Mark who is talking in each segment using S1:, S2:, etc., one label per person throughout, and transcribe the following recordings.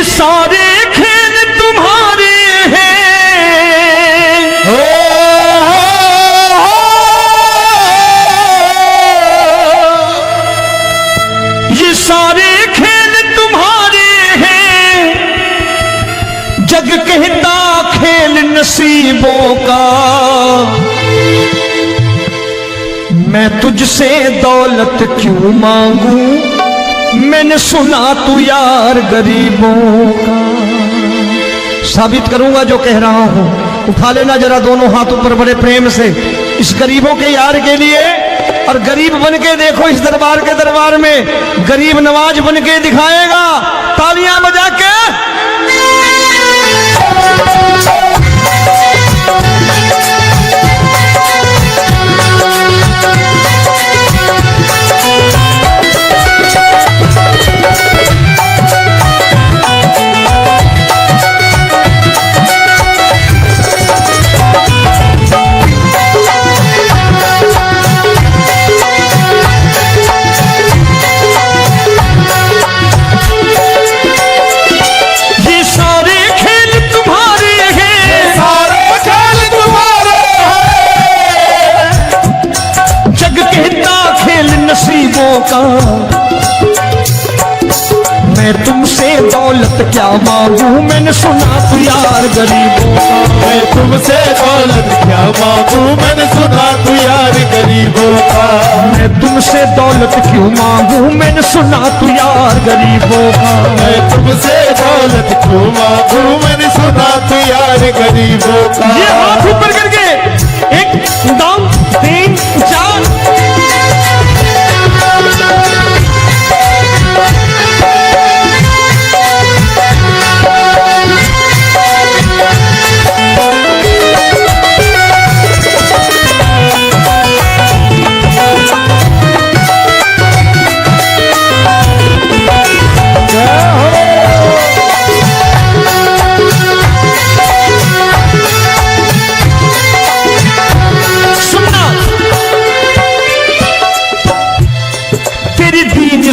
S1: ये सारे खेल तुम्हारे हैं, ये सारे खेल तुम्हारे हैं, जग कहता खेल नसीबों का। मैं तुझसे दौलत क्यों मांगू, मैंने सुना तू यार गरीबों का। साबित करूंगा जो कह रहा हूं। उठा लेना जरा दोनों हाथ ऊपर बड़े प्रेम से इस गरीबों के यार के लिए, और गरीब बन के देखो इस दरबार के दरबार में गरीब नवाज बन के दिखाएगा, तालियां बजा के। का मैं तुमसे दौलत क्या मांगू, मैंने सुना तू यार गरीबों का।
S2: मैं तुमसे दौलत क्या मांगू, मैंने सुना तू यार गरीबों का।
S1: मैं तुमसे दौलत क्यों मांगू, मैंने सुना तू यार गरीबों का।
S2: मैं तुमसे दौलत क्यों मांगू, मैंने सुना तू यार गरीबों का।
S1: ये हाथ ऊपर करके 1 2 3 4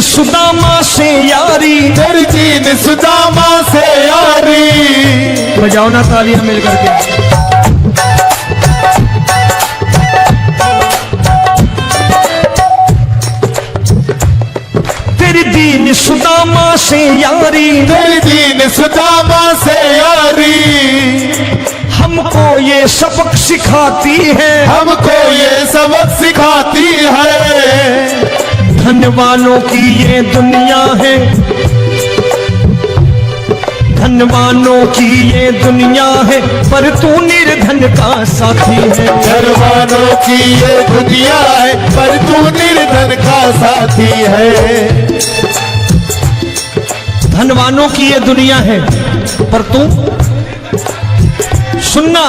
S1: सुदामा से यारी,
S2: तेरी दीन सुदामा से यारी।
S1: बजाओ ना तालियां मिल करके। तेरी दीन सुदामा से यारी,
S2: तेरी दीन सुदामा से यारी।
S1: हमको ये सबक सिखाती है,
S2: हमको ये सबक सिखाती है।
S1: धन वालों की ये दुनिया है, धन वालों की ये दुनिया है, पर तू निर्धन का साथी है।
S2: धन वालों की ये दुनिया है, पर तू निर्धन का साथी है।
S1: धन वालों की ये दुनिया है, पर तू सुनना।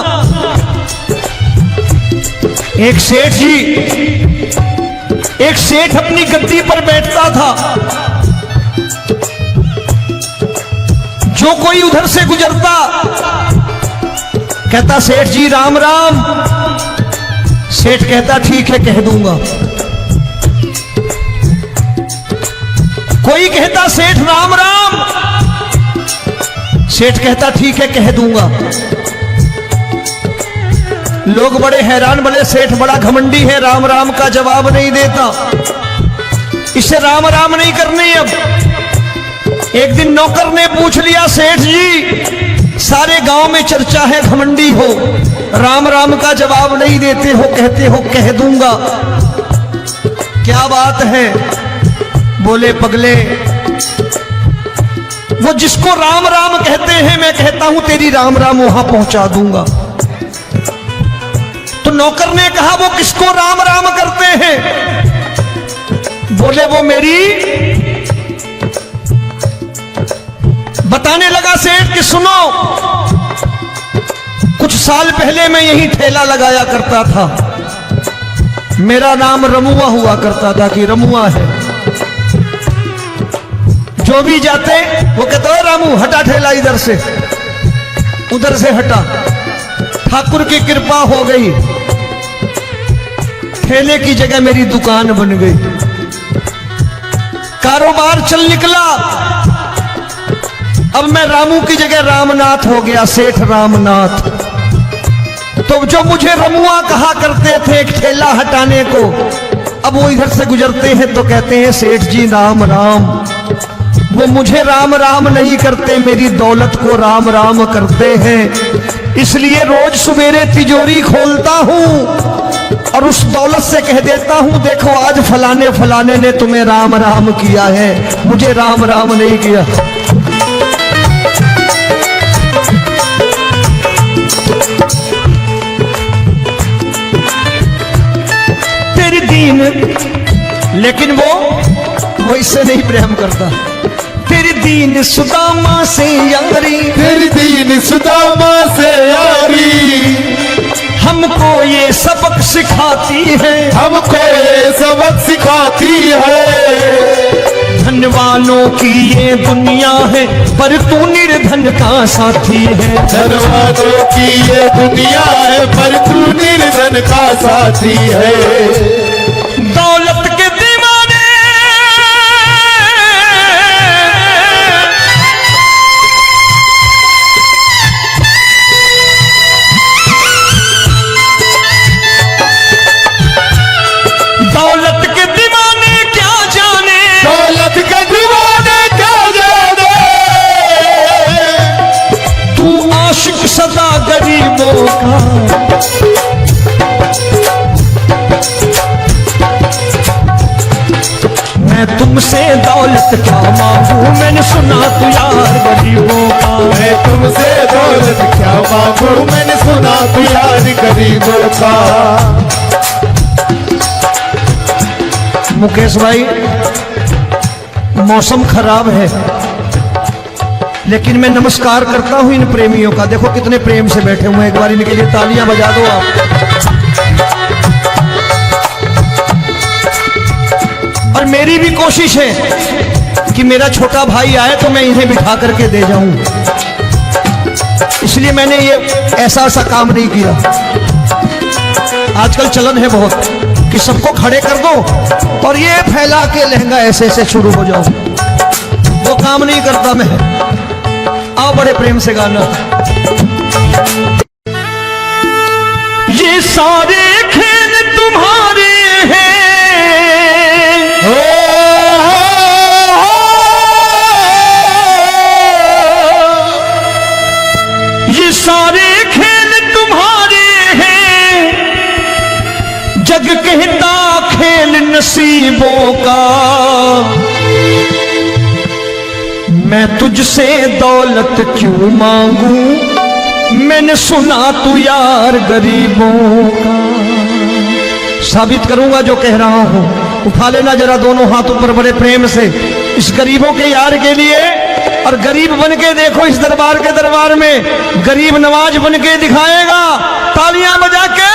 S1: एक सेठ अपनी गद्दी पर बैठता था, जो कोई उधर से गुजरता कहता सेठ जी राम राम। सेठ कहता ठीक है कह दूंगा। कोई कहता सेठ राम राम, सेठ कहता ठीक है कह दूंगा। लोग बड़े हैरान, बोले सेठ बड़ा घमंडी है, राम राम का जवाब नहीं देता, इसे राम राम नहीं करनी। अब एक दिन नौकर ने पूछ लिया सेठ जी सारे गांव में चर्चा है घमंडी हो, राम राम का जवाब नहीं देते हो, कहते हो कह दूंगा, क्या बात है? बोले पगले वो जिसको राम राम कहते हैं मैं कहता हूं तेरी राम राम वहां पहुंचा दूंगा। तो नौकर ने कहा वो किसको राम राम करते हैं? बोले वो मेरी। बताने लगा सेठ कि सुनो, कुछ साल पहले मैं यही ठेला लगाया करता था, मेरा नाम रमुआ हुआ करता था कि रमुआ है। जो भी जाते वो कहते हो रामू हटा ठेला इधर से, उधर से हटा। ठाकुर की कृपा हो गई, ठेले की जगह मेरी दुकान बन गई, कारोबार चल निकला। अब मैं रामू की जगह रामनाथ हो गया, सेठ रामनाथ। तो जो मुझे रमुआ कहा करते थे एक ठेला हटाने को, अब वो इधर से गुजरते हैं तो कहते हैं सेठ जी राम राम। वो मुझे राम राम नहीं करते, मेरी दौलत को राम राम करते हैं। इसलिए रोज सवेरे तिजोरी खोलता हूं और उस दौलत से कह देता हूं, देखो आज फलाने फलाने ने तुम्हें राम राम किया है, मुझे राम राम नहीं किया। तेरी दीन, लेकिन वो इससे नहीं प्रेम करता। तेरी दीन सुदामा से यारी,
S2: तेरी दीन सुदामा से यारी
S1: हमको ये सबक सिखाती है,
S2: हमको ये सबक सिखाती है।
S1: धन वालों की ये दुनिया है पर तू निर्धन का साथी है।
S2: धन वालों की ये दुनिया है पर तू निर्धन का साथी है।
S1: दौलत के दीवाने दौलत के दीवाने क्या जाने,
S2: दौलत के दीवाने क्या जाने।
S1: तू आशिक सदा गरीबों का। मैं तुमसे दौलत क्या मांगू, मैंने सुना तू यार गरीबों का।
S2: मैं तुमसे दौलत क्या मांगू, मैंने सुना तू यार गरीबों का।
S1: मुकेश भाई, मौसम खराब है लेकिन मैं नमस्कार करता हूं इन प्रेमियों का। देखो कितने प्रेम से बैठे हुए हैं, एक बार इनके लिए तालियां बजा दो आप। और मेरी भी कोशिश है कि मेरा छोटा भाई आए तो मैं इन्हें बिठा करके दे जाऊं, इसलिए मैंने ये ऐसा काम नहीं किया। आजकल चलन है बहुत कि सबको खड़े कर दो और ये फैला के लहंगा ऐसे ऐसे शुरू हो जाओ, वो काम नहीं करता मैं। आओ बड़े प्रेम से गाना। ये सारे खेल तुम्हारे हैं, ये सारे खेल तुम्हारे हैं, जग कहता खेल नसीबों का। मैं तुझसे दौलत क्यों मांगू, मैंने सुना तू यार गरीबों का। साबित करूंगा जो कह रहा हूं। उठा लेना जरा दोनों हाथों पर बड़े प्रेम से इस गरीबों के यार के लिए। और गरीब बन के देखो इस दरबार के दरबार में, गरीब नवाज बन के दिखाएगा, तालियां बजा के।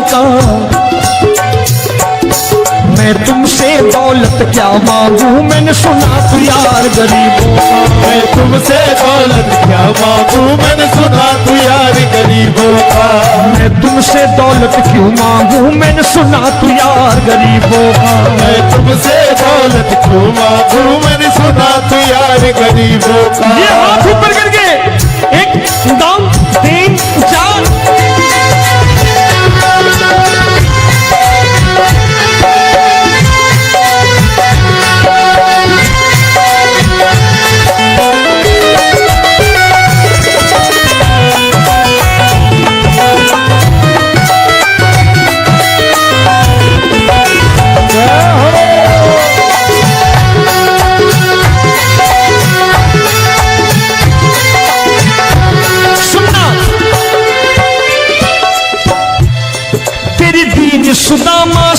S1: का मैं तुमसे दौलत क्या मांगू, मैंने सुना तू यार गरीबों का।
S2: मैं तुमसे दौलत क्या मांगू, मैंने सुना तू यार गरीबों का।
S1: मैं तुमसे दौलत क्यों मांगू, मैंने सुना तू यार गरीबों का।
S2: मैं तुमसे दौलत क्यों मांगू, मैंने सुना तू यार गरीबों का।
S1: ये हाथ ऊपर करके 1 2 3 4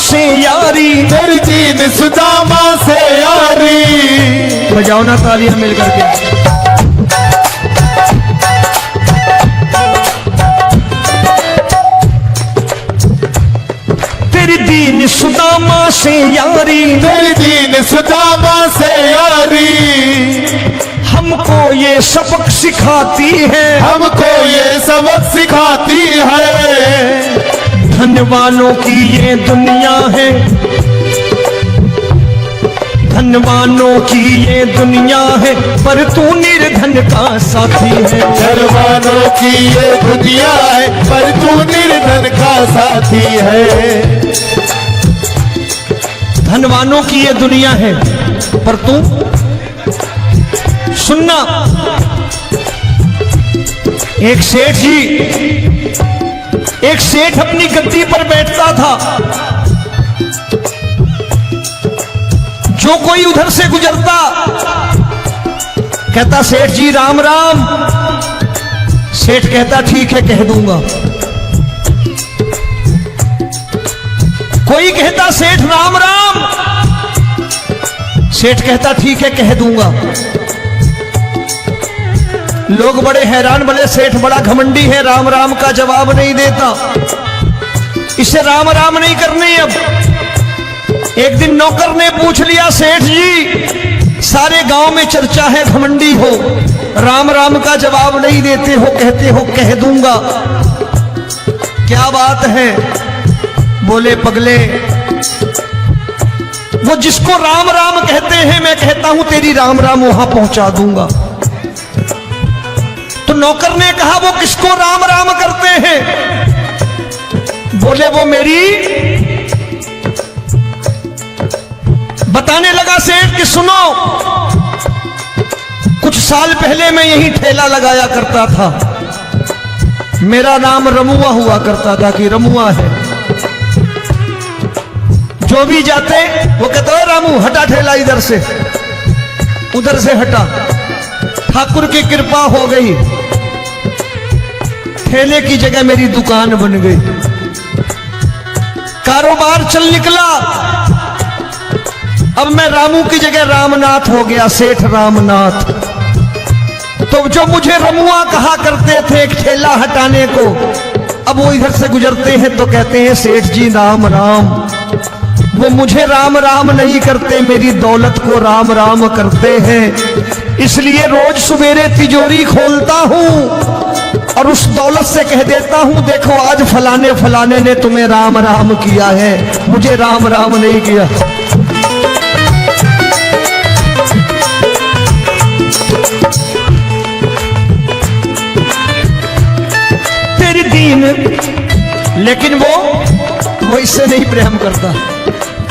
S1: से यारी,
S2: तेरी दीन सुदामा से यारी।
S1: बजाओ ना तालियां मिल करके। तेरी दीन सुदामा से यारी,
S2: तेरी दीन सुदामा से यारी।
S1: हमको ये सबक सिखाती है,
S2: हमको ये सबक सिखाती है।
S1: धनवानों की ये दुनिया है, धनवानों की ये दुनिया है, पर तू निर्धन का साथी है।
S2: धनवानों की ये दुनिया है, पर तू निर्धन का साथी है।
S1: धनवानों की ये दुनिया है, पर तू सुनना। एक सेठ जी, एक सेठ अपनी गद्दी पर बैठता था। जो कोई उधर से गुजरता कहता सेठ जी राम राम। सेठ कहता ठीक है कह दूंगा। कोई कहता सेठ राम राम, सेठ कहता ठीक है कह दूंगा। लोग बड़े हैरान, बोले सेठ बड़ा घमंडी है, राम राम का जवाब नहीं देता, इसे राम राम नहीं करनी। अब एक दिन नौकर ने पूछ लिया, सेठ जी सारे गांव में चर्चा है घमंडी हो, राम राम का जवाब नहीं देते हो, कहते हो कह दूंगा, क्या बात है? बोले पगले, वो जिसको राम राम कहते हैं मैं कहता हूं तेरी राम राम वहां पहुंचा दूंगा। तो नौकर ने कहा वो किसको राम राम करते हैं? बोले वो मेरी। बताने लगा सेठ कि सुनो, कुछ साल पहले मैं यही ठेला लगाया करता था, मेरा नाम रमुआ हुआ करता था कि रमुआ है। जो भी जाते वो कहते हो रामू हटा ठेला इधर से, उधर से हटा। ठाकुर की कृपा हो गई, ठेले की जगह मेरी दुकान बन गई, कारोबार चल निकला। अब मैं रामू की जगह रामनाथ हो गया, सेठ रामनाथ। तो जो मुझे रमुआ कहा करते थे एक ठेला हटाने को, अब वो इधर से गुजरते हैं तो कहते हैं सेठ जी राम राम। वो मुझे राम राम नहीं करते, मेरी दौलत को राम राम करते हैं। इसलिए रोज सवेरे तिजोरी खोलता हूं और उस दौलत से कह देता हूं देखो आज फलाने फलाने ने तुम्हें राम राम किया है, मुझे राम राम नहीं किया। तेरी दीन, लेकिन वो इससे नहीं प्रेम करता।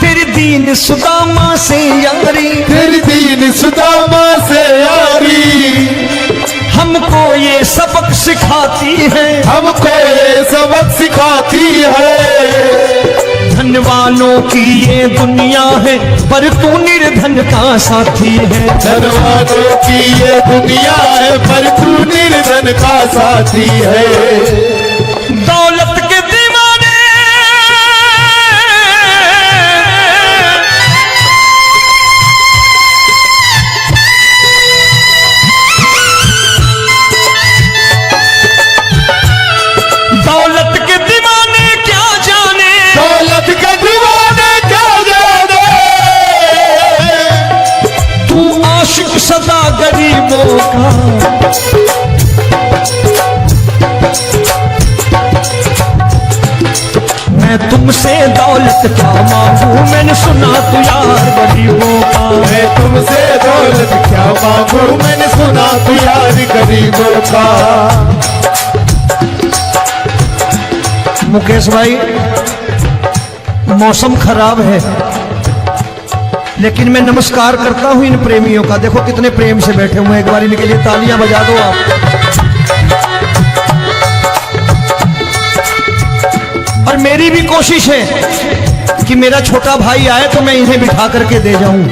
S1: तेरी दीन सुदामा से यारी,
S2: तेरी दीन सुदामा से यारी।
S1: हमको ये सबक सिखाती है,
S2: हमको ये सबक सिखाती है।
S1: धनवानों की ये दुनिया है, पर तू निर्धन का साथी है।
S2: धनवानों की ये दुनिया है, पर तू निर्धन का साथी है।
S1: दौलत के दीवाने दौलत के दीवाने क्या जाने,
S2: दौलत के दीवाने क्या जाने।
S1: तू आशिक सदा गरीबों का। मैं तुमसे दौलत क्या मांगू, मैंने सुना तू यार गरीबों का।
S2: मैं तुमसे दौलत क्या मांगू, मैंने सुना तू यार गरीबों का।
S1: मुकेश भाई मौसम खराब है, लेकिन मैं नमस्कार करता हूं इन प्रेमियों का। देखो कितने प्रेम से बैठे हुए हैं, एक बार इनके लिए तालियां बजा दो आप। और मेरी भी कोशिश है कि मेरा छोटा भाई आए तो मैं इन्हें बिठा करके दे जाऊं,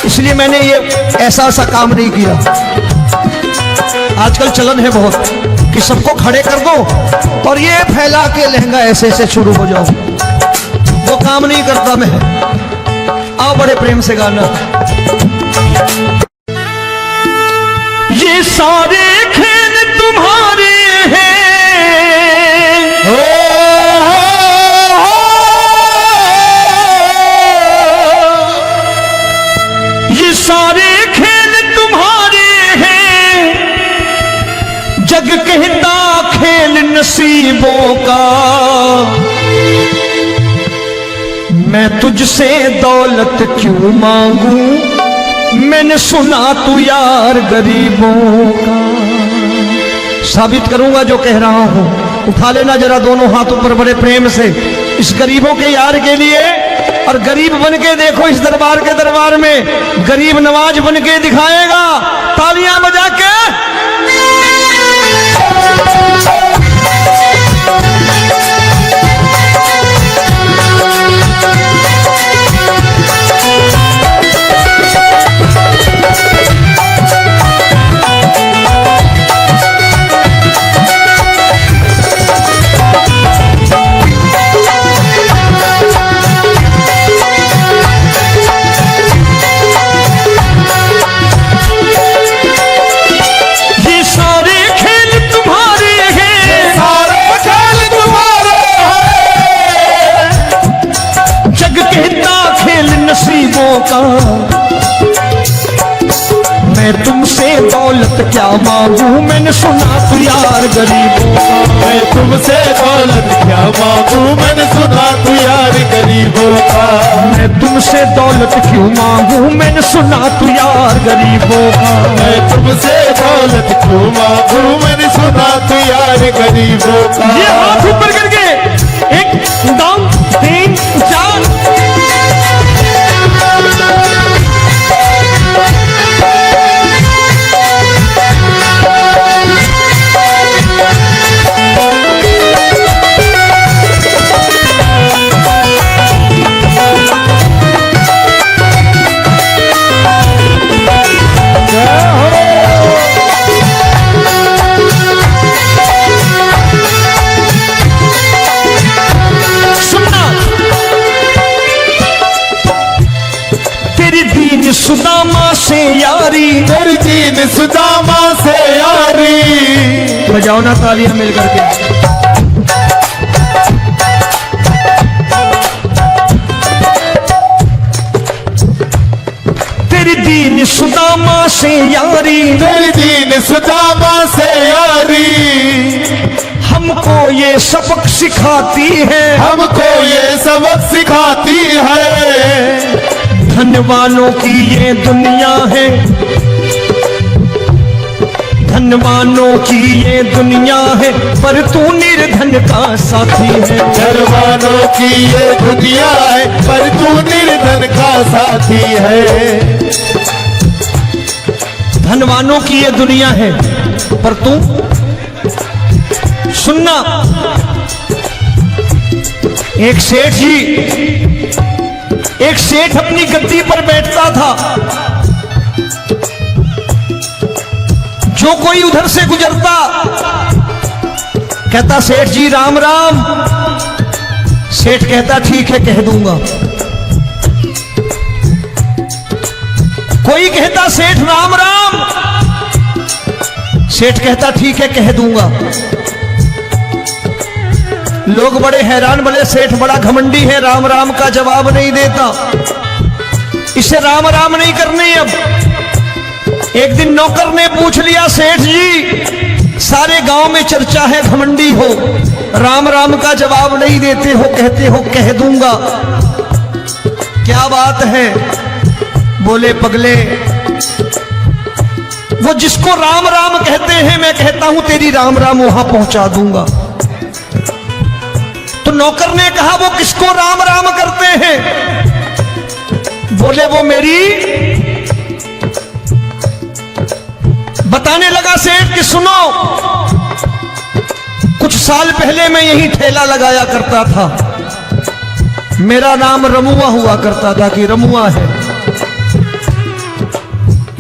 S1: इसलिए मैंने ये ऐसा काम नहीं किया। आजकल चलन है बहुत कि सबको खड़े कर दो और ये फैला के लहंगा ऐसे ऐसे शुरू हो जाओ। वो काम नहीं करता मैं। आओ बड़े प्रेम से गाना। ये सारे खेल तुम्हारे हैं, ये सारे खेल तुम्हारे हैं, जग कहता खेल नसीबों का। मैं तुझसे दौलत क्यों मांगू, मैंने सुना तू यार गरीबों का। साबित करूंगा जो कह रहा हूं। उठा लेना जरा दोनों हाथों पर बड़े प्रेम से इस गरीबों के यार के लिए। और गरीब बन के देखो इस दरबार के दरबार में, गरीब नवाज बन के दिखाएगा, तालियां बजा के। नसीबों का मैं तुमसे दौलत क्या मांगू, मैंने सुना तू यार गरीबों का।
S2: मैं तुमसे दौलत क्या मांगू, मैंने सुना तू यार गरीबों का।
S1: मैं तुमसे दौलत क्यों मांगू, मैंने सुना तू यार गरीबों का।
S2: मैं तुमसे दौलत क्यों मांगू, मैंने सुना तू यार गरीबों का।
S1: ये हाथ ऊपर करके 1 2 3 4। सुदामा से यारी,
S2: तेरी दीन सुदामा से यारी।
S1: बजाओ ना तालियां मिल करके। तेरी दीन सुदामा से यारी,
S2: तेरी दीन सुदामा से यारी।
S1: हमको ये सबक सिखाती है,
S2: हमको ये सबक सिखाती है।
S1: धनवानों की ये दुनिया है, धनवानों की ये दुनिया है, पर तू निर्धन का साथी है।
S2: धनवानों की ये दुनिया है, पर तू निर्धन का साथी है।
S1: धनवानों की ये दुनिया है, पर तू सुनना। एक सेठ जी, एक सेठ अपनी गद्दी पर बैठता था। जो कोई उधर से गुजरता कहता सेठ जी राम राम। सेठ कहता ठीक है कह दूंगा। कोई कहता सेठ राम राम। सेठ कहता ठीक है कह दूंगा। लोग बड़े हैरान, बोले सेठ बड़ा घमंडी है, राम राम का जवाब नहीं देता, इसे राम राम नहीं करनी। अब एक दिन नौकर ने पूछ लिया, सेठ जी सारे गांव में चर्चा है घमंडी हो, राम राम का जवाब नहीं देते हो, कहते हो कह दूंगा, क्या बात है? बोले पगले, वो जिसको राम राम कहते हैं मैं कहता हूं तेरी राम राम वहां पहुंचा दूंगा। तो नौकर ने कहा वो किसको राम राम करते हैं? बोले वो मेरी। बताने लगा सेठ कि सुनो, कुछ साल पहले मैं यही ठेला लगाया करता था, मेरा नाम रमुआ हुआ करता था कि रमुआ है।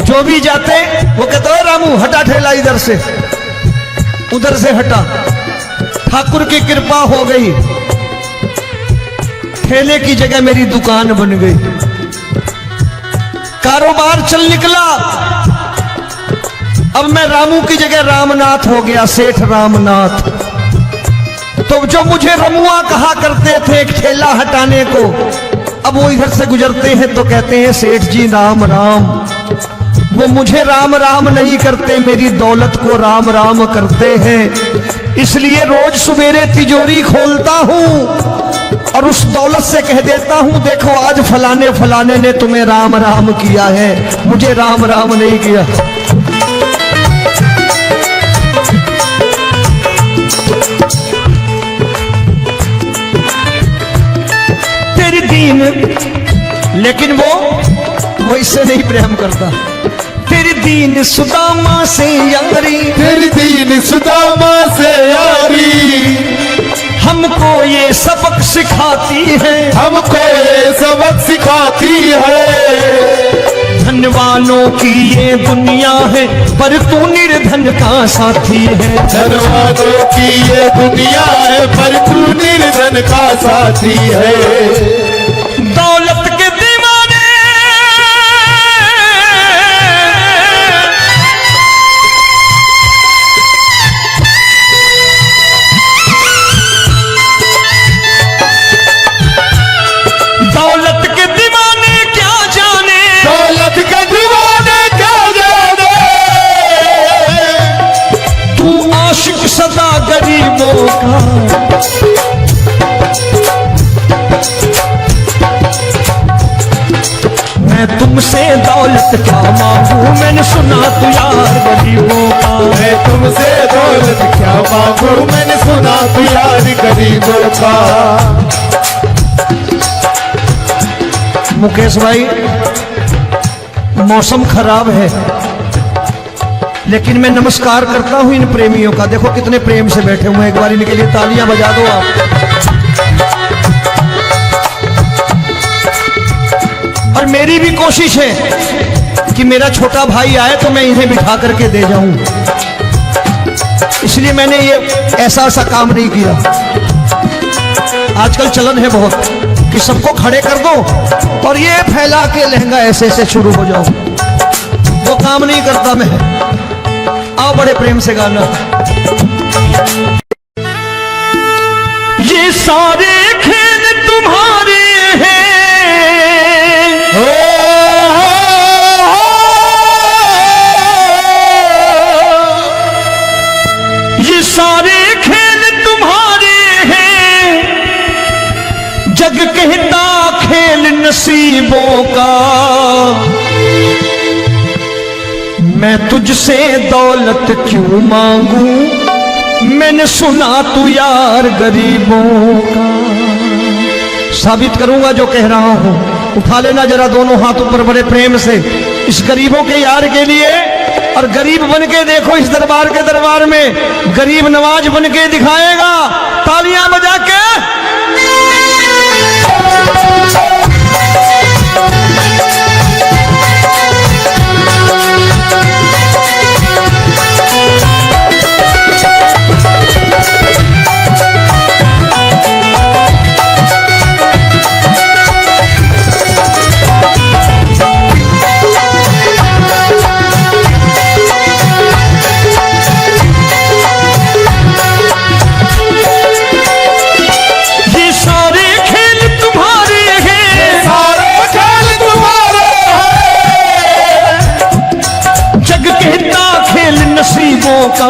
S1: जो भी जाते वो कहते हो रामू हटा ठेला इधर से, उधर से हटा। ठाकुर की कृपा हो गई, ठेले की जगह मेरी दुकान बन गई, कारोबार चल निकला। अब मैं रामू की जगह रामनाथ हो गया, सेठ रामनाथ। तो जो मुझे रमुआ कहा करते थे एक ठेला हटाने को, अब वो इधर से गुजरते हैं तो कहते हैं सेठ जी राम राम। वो मुझे राम राम नहीं करते, मेरी दौलत को राम राम करते हैं। इसलिए रोज सवेरे तिजोरी खोलता हूं और उस दौलत से कह देता हूं, देखो आज फलाने फलाने ने तुम्हें राम राम किया है, मुझे राम राम नहीं किया। तेरी दीन, लेकिन वो इससे नहीं प्रेम करता। तेरी दीन सुदामा से यारी,
S2: तेरी दीन सुदामा से यारी
S1: हमको ये सबक सिखाती है,
S2: हमको ये सबक सिखाती है।
S1: धनवानों की ये दुनिया है पर तू निर्धन का साथी है।
S2: धनवानों की ये दुनिया है पर तू निर्धन का साथी है।
S1: दौलत के दीवाने दौलत के दीवाने क्या जाने,
S2: दौलत के दीवाने क्या जाने।
S1: तू आशिक सदा गरीबों का। मैं तुमसे दौलत क्या मांगू, मैंने सुना तू यार गरीबों का।
S2: मैं तुमसे दौलत क्या मांगू, मैंने सुना तू यार गरीबों का।
S1: मुकेश भाई, मौसम खराब है लेकिन मैं नमस्कार करता हूं इन प्रेमियों का। देखो कितने प्रेम से बैठे हुए हैं, एक बार इनके लिए तालियां बजा दो आप। और मेरी भी कोशिश है कि मेरा छोटा भाई आए तो मैं इन्हें बिठा करके दे जाऊं, इसलिए मैंने ये ऐसा काम नहीं किया। आजकल चलन है बहुत कि सबको खड़े कर दो और ये फैला के लहंगा ऐसे ऐसे शुरू हो जाओ, वो काम नहीं करता मैं। आओ बड़े प्रेम से गाना। ये सारे खेल तुम्हारे हैं, ये सारे खेल तुम्हारे हैं, जग कहता खेल नसीबों का। मैं तुझसे दौलत क्यों मांगू, मैंने सुना तू यार गरीबों का। साबित करूंगा जो कह रहा हूं। उठा लेना जरा दोनों हाथ ऊपर बड़े प्रेम से इस गरीबों के यार के लिए। और गरीब बन के देखो इस दरबार के दरबार में, गरीब नवाज बन के दिखाएगा, तालियां बजा के। का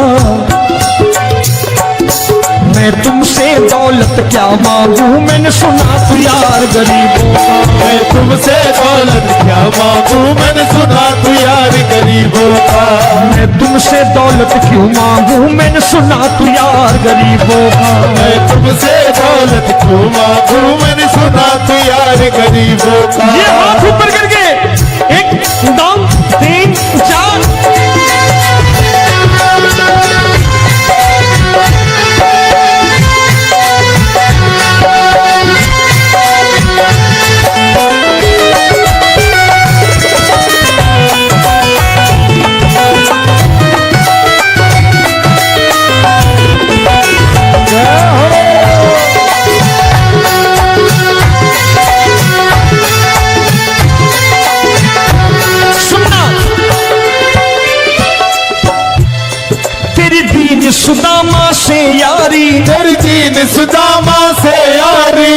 S1: मैं तुमसे दौलत क्या मांगू, मैंने सुना तू यार गरीबों का।
S2: मैं तुमसे दौलत क्या मांगू, मैंने सुना तू यार गरीबों का।
S1: मैं तुमसे दौलत क्यों मांगू, मैंने सुना तू यार गरीबों का।
S2: मैं तुमसे दौलत क्यों मांगू, मैंने सुना तू यार गरीबों का।
S1: ये हाथ ऊपर करके 1 2 3 4 सुदामा से यारी,
S2: तेरी दीन सुदामा से यारी।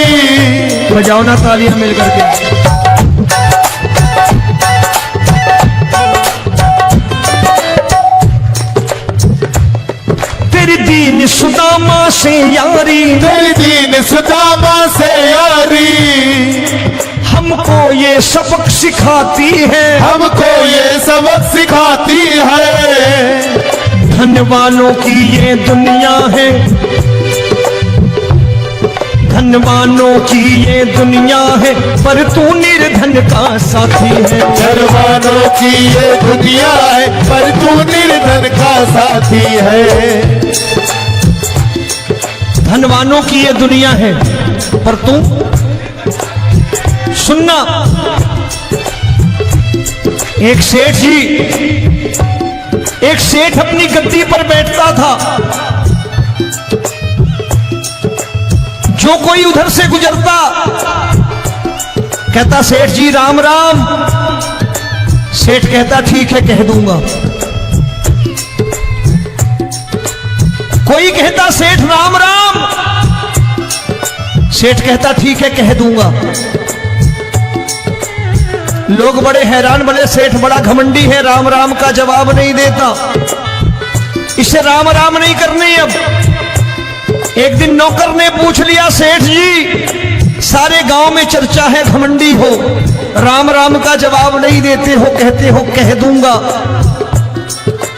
S1: बजाओ ना तालियां मिल करके। तेरी दीन सुदामा से यारी,
S2: तेरी दीन सुदामा से यारी।
S1: हमको ये सबक सिखाती है,
S2: हमको ये सबक सिखाती है।
S1: धन वालों की ये दुनिया है, धन वालों की ये दुनिया है, पर तू निर्धन का साथी है।
S2: धनवानों की ये दुनिया है, पर तू निर्धन का साथी है।
S1: धनवानों की ये दुनिया है, पर तू सुनना। एक सेठ जी, एक सेठ अपनी गद्दी पर बैठता था। जो कोई उधर से गुजरता कहता सेठ जी राम राम। सेठ कहता ठीक है कह दूंगा। कोई कहता सेठ राम राम। सेठ कहता ठीक है कह दूंगा। लोग बड़े हैरान, बड़े सेठ बड़ा घमंडी है, राम राम का जवाब नहीं देता, इसे राम राम नहीं करनी। अब एक दिन नौकर ने पूछ लिया सेठ जी सारे गांव में चर्चा है घमंडी हो, राम राम का जवाब नहीं देते हो, कहते हो कह दूंगा,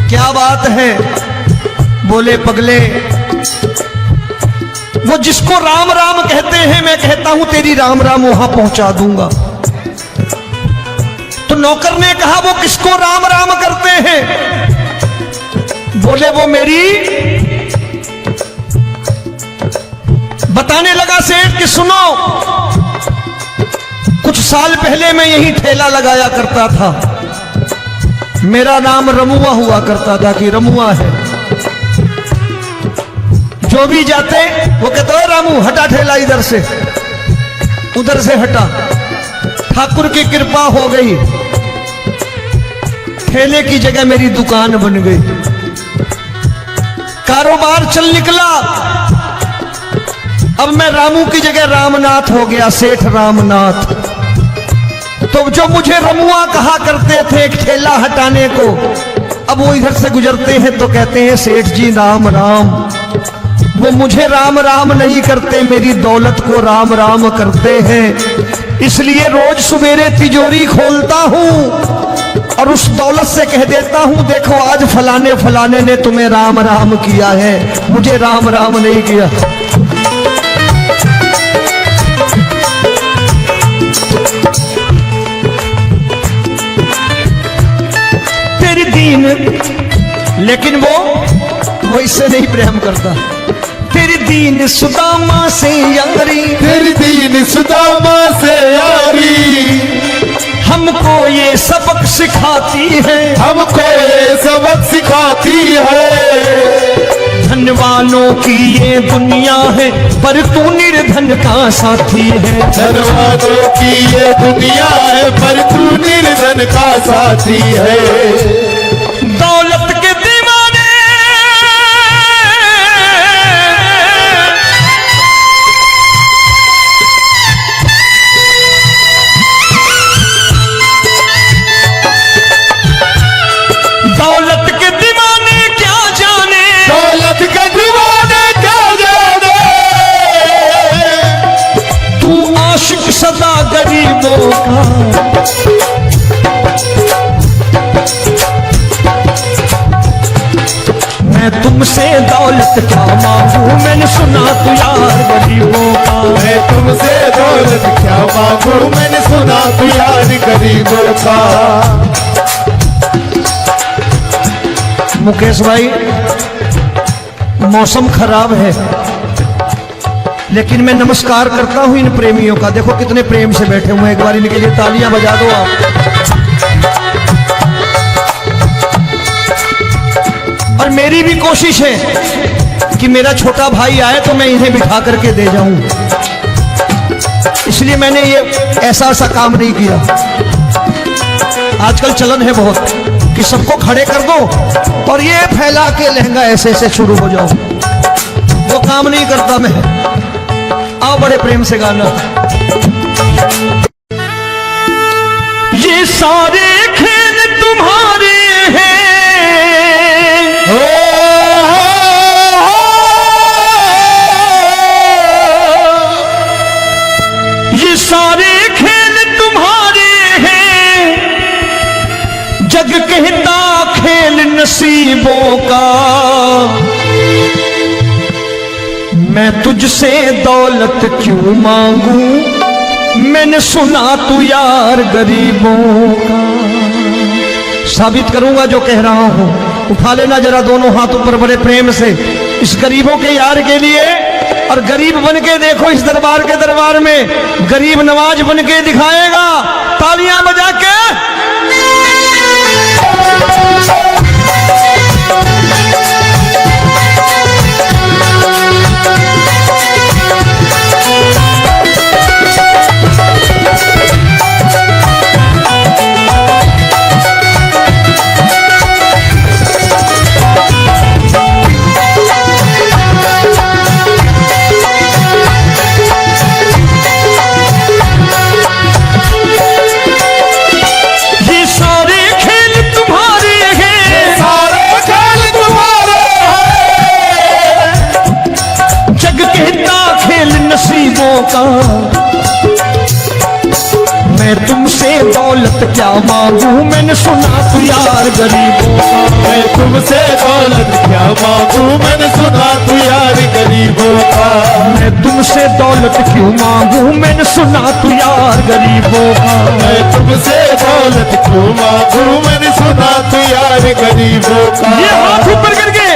S1: क्या बात है? बोले पगले वो जिसको राम राम कहते हैं मैं कहता हूं तेरी राम राम वहां पहुंचा दूंगा। तो नौकर ने कहा वो किसको राम राम करते हैं? बोले वो मेरी। बताने लगा सेठ कि सुनो, कुछ साल पहले मैं यही ठेला लगाया करता था, मेरा नाम रमुआ हुआ करता था कि रमुआ है। जो भी जाते वो कहते हो रामू हटा ठेला इधर से, उधर से हटा। ठाकुर की कृपा हो गई, ठेले की जगह मेरी दुकान बन गई, कारोबार चल निकला। अब मैं रामू की जगह रामनाथ हो गया, सेठ रामनाथ। तो जो मुझे रमुआ कहा करते थे एक ठेला हटाने को, अब वो इधर से गुजरते हैं तो कहते हैं सेठ जी राम राम। वो मुझे राम राम नहीं करते, मेरी दौलत को राम राम करते हैं। इसलिए रोज सवेरे तिजोरी खोलता हूं और उस दौलत से कह देता हूं देखो आज फलाने फलाने ने तुम्हें राम राम किया है, मुझे राम राम नहीं किया। तेरी दीन, लेकिन वो इससे नहीं प्रेम करता। तेरी दीन सुदामा से यारी,
S2: तेरी दीन सुदामा से यारी।
S1: हमको ये सबक सिखाती है,
S2: हमको ये सबक सिखाती है।
S1: धन वालों की ये दुनिया है, पर तू निर्धन का साथी है।
S2: धनवानों की ये दुनिया है, पर तू निर्धन का साथी है।
S1: दौलत के दीवाने दौलत के दीवाने क्या जाने,
S2: दौलत के दीवाने क्या जाने।
S1: तू आशिक सदा गरीबों का। मैं तुमसे दौलत क्या मांगू, मैंने सुना तू यार गरीबों का।
S2: मैं तुमसे दौलत क्या मांगू, मैंने सुना तू यार गरीबों का।
S1: मुकेश भाई मौसम खराब है, लेकिन मैं नमस्कार करता हूं इन प्रेमियों का। देखो कितने प्रेम से बैठे हुए हैं, एक बार इनके लिए तालियां बजा दो आप। और मेरी भी कोशिश है कि मेरा छोटा भाई आए तो मैं इन्हें बिठा करके दे जाऊं, इसलिए मैंने ये ऐसा काम नहीं किया। आजकल चलन है बहुत कि सबको खड़े कर दो और ये फैला के लहंगा ऐसे ऐसे शुरू हो जाओ। वो काम नहीं करता मैं। आओ बड़े प्रेम से गाना। ये सारे खेल तुम्हारे हैं, ये सारे खेल तुम्हारे हैं, जग कहता खेल नसीबों का। मैं तुझसे दौलत क्यों मांगू, मैंने सुना तू यार गरीबों का। साबित करूंगा जो कह रहा हूं। उठा लेना जरा दोनों हाथ ऊपर बड़े प्रेम से इस गरीबों के यार के लिए। और गरीब बन के देखो इस दरबार के दरबार में गरीब नवाज बन के दिखाएगा, तालियां बजा के। का मैं तुमसे दौलत क्या मांगू, मैंने सुना तू यार गरीबों का।
S2: मैं तुमसे दौलत क्या मांगू, मैंने सुना तू यार गरीबों का।
S1: मैं तुमसे दौलत क्यों मांगू, मैंने सुना तू यार गरीबों का।
S2: मैं तुमसे दौलत क्यों मांगू, मैंने सुना तू यार गरीबों का।
S1: ये हाथ ऊपर करके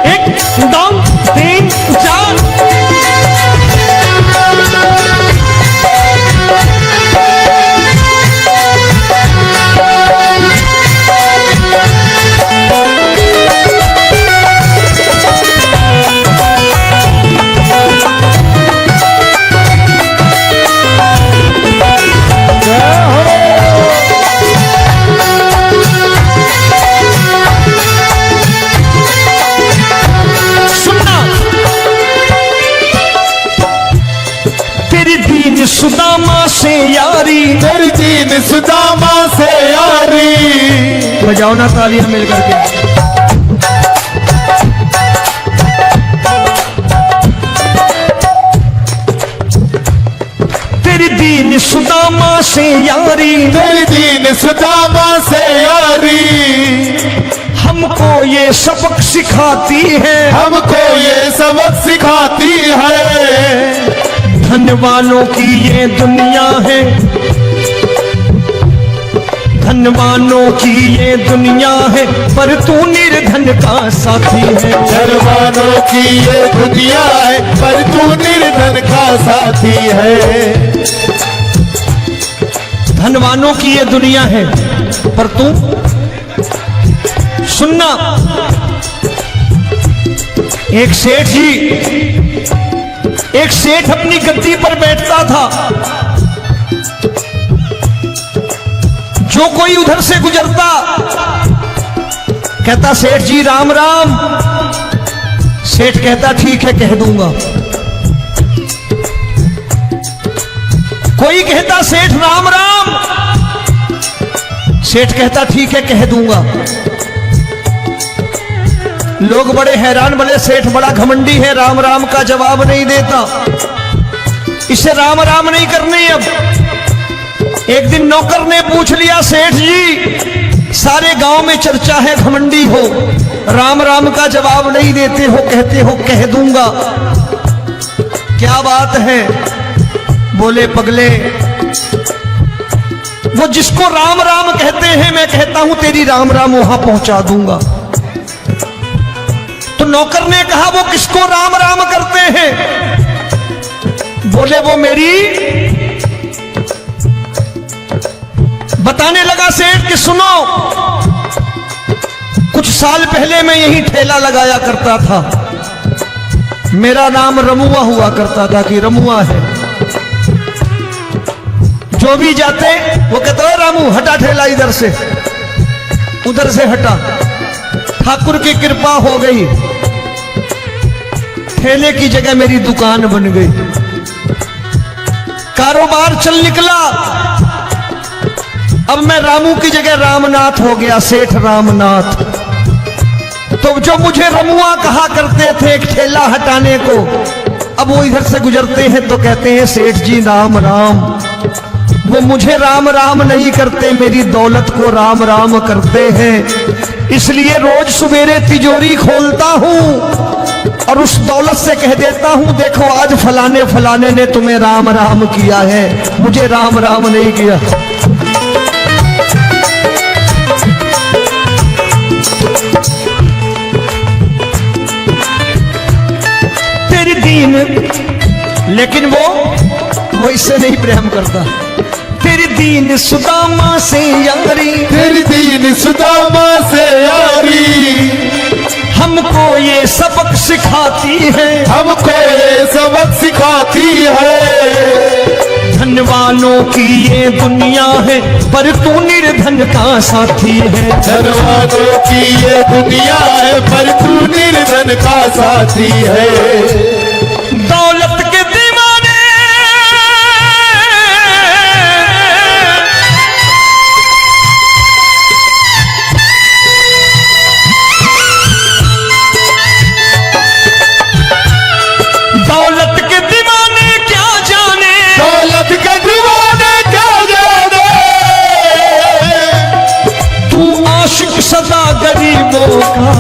S1: 1 2 3 4। सुदामा से यारी,
S2: तेरी दीन सुदामा से यारी।
S1: बजाओ ना तालियां मिल करके। तेरी दीन सुदामा से यारी,
S2: तेरी दीन सुदामा से यारी।
S1: हमको ये सबक सिखाती है,
S2: हमको ये सबक सिखाती है।
S1: धन वालों की ये दुनिया है, धन वालों की ये दुनिया है, पर तू निर्धन का साथी है।
S2: धन वालों की ये दुनिया है, पर तू निर्धन का साथी है।
S1: धन वालों की ये दुनिया है, पर तू सुनना। एक सेठ अपनी गद्दी पर बैठता था। जो कोई उधर से गुजरता कहता सेठ जी राम राम। सेठ कहता ठीक है कह दूंगा। कोई कहता सेठ राम राम। सेठ कहता ठीक है कह दूंगा। लोग बड़े हैरान, बोले सेठ बड़ा घमंडी है, राम राम का जवाब नहीं देता, इसे राम राम नहीं करनी। अब एक दिन नौकर ने पूछ लिया सेठ जी सारे गांव में चर्चा है घमंडी हो, राम राम का जवाब नहीं देते हो, कहते हो कह दूंगा, क्या बात है? बोले पगले वो जिसको राम राम कहते हैं मैं कहता हूं तेरी राम राम वहां पहुंचा दूंगा। तो नौकर ने कहा वो किसको राम राम करते हैं? बोले वो मेरी। बताने लगा सेठ कि सुनो, कुछ साल पहले मैं यही ठेला लगाया करता था, मेरा नाम रमुआ हुआ करता था कि रमुआ है। जो भी जाते वो कहते हैं रामू हटा ठेला इधर से, उधर से हटा। ठाकुर की कृपा हो गई, ठेले की जगह मेरी दुकान बन गई, कारोबार चल निकला। अब मैं रामू की जगह रामनाथ हो गया, सेठ रामनाथ। तो जो मुझे रमुआ कहा करते थे एक ठेला हटाने को, अब वो इधर से गुजरते हैं तो कहते हैं सेठ जी राम राम। वो मुझे राम राम नहीं करते, मेरी दौलत को राम राम करते हैं। इसलिए रोज सवेरे तिजोरी खोलता हूं और उस दौलत से कह देता हूं, देखो आज फलाने फलाने ने तुम्हें राम राम किया है, मुझे राम राम नहीं किया। तेरी दीन, लेकिन वो इससे नहीं प्रेम करता। तेरी दीन सुदामा से यारी,
S2: तेरी दीन सुदामा से यारी,
S1: हमको ये सबक सिखाती है,
S2: हमको ये सबक सिखाती है।
S1: धनवानों की ये दुनिया है, पर तू निर्धन का साथी है।
S2: धनवानों की ये दुनिया है, पर तू निर्धन का साथी है।
S1: दौलत के दीवाने दौलत के दीवाने क्या जाने,
S2: दौलत के दीवाने क्या जाने।
S1: तू आशिक सदा गरीबों का।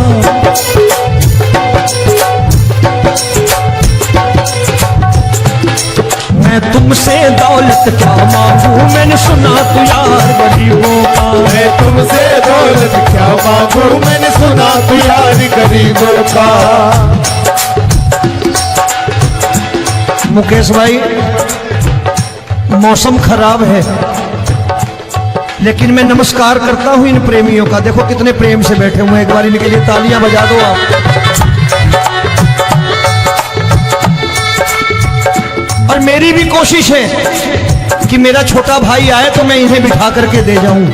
S1: मैं तुमसे दौलत क्या मांगू, मैंने सुना तू यार गरीबों का।
S2: मैं तुमसे दौलत क्या मांगू, मैंने सुना तू यार गरीबों का।
S1: मुकेश भाई, मौसम खराब है, लेकिन मैं नमस्कार करता हूं इन प्रेमियों का। देखो कितने प्रेम से बैठे हुए हैं, एक बार इनके लिए तालियां बजा दो आप। और मेरी भी कोशिश है कि मेरा छोटा भाई आए तो मैं इन्हें बिठा करके दे जाऊं,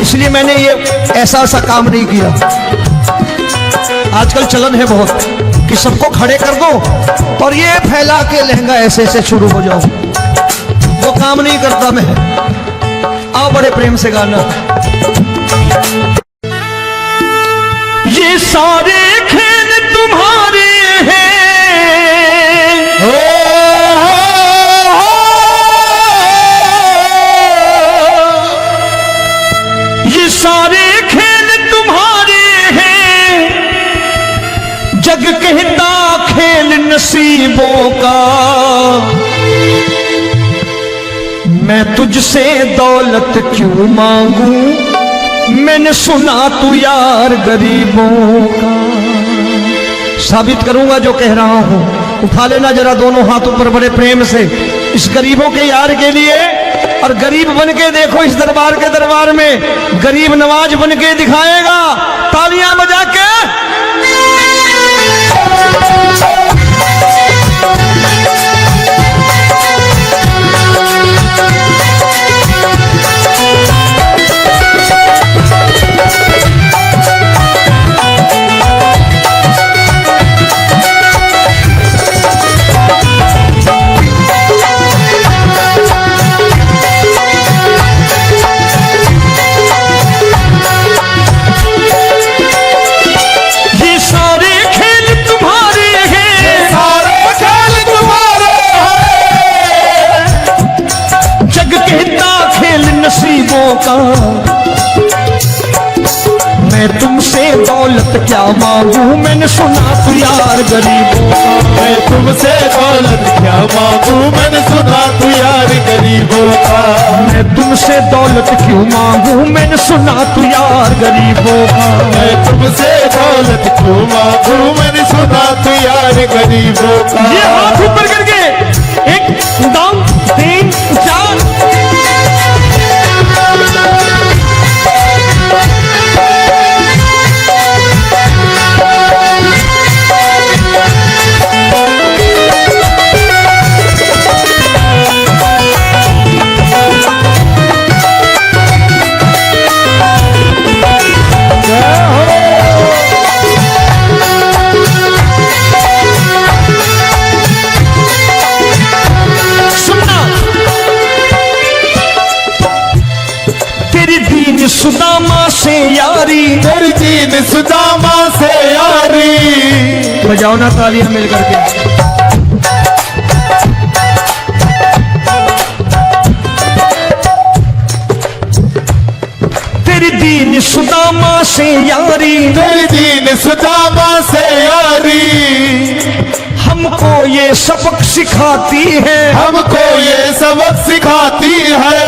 S1: इसलिए मैंने ये ऐसा काम नहीं किया। आजकल चलन है बहुत कि सबको खड़े कर दो और ये फैला के लहंगा ऐसे ऐसे शुरू हो जाओ, वो काम नहीं करता मैं। आओ बड़े प्रेम से गाना। ये सारे खेल तुम्हारे हैं, ये सारे खेल तुम्हारे हैं, जग कहता खेल नसीबों का। मैं तुझसे दौलत क्यों मांगू, मैंने सुना तू यार गरीबों का। साबित करूंगा जो कह रहा हूं। उठा लेना जरा दोनों हाथ ऊपर बड़े प्रेम से इस गरीबों के यार के लिए, और गरीब बन के देखो इस दरबार में गरीब नवाज बन के दिखाएगा, तालियां बजा के। नसीबों का। मैं तुमसे दौलत क्या मांगू, मैंने सुना तू यार गरीबों का।
S2: मैं तुमसे दौलत क्या मांगू, मैंने सुना तू यार गरीबों का।
S1: मैं तुमसे दौलत क्यों मांगू, मैंने सुना तू यार गरीबों का।
S2: मैं तुमसे दौलत क्यों मांगू, मैंने सुना तू यार गरीबों का।
S1: ये हाथ ऊपर करके 1 2 3 4। बजाओ ना तालियां मिल करके। तेरी दीन सुदामा से यारी,
S2: तेरी दीन सुदामा से यारी
S1: हमको ये सबक सिखाती है,
S2: हमको ये सबक सिखाती है।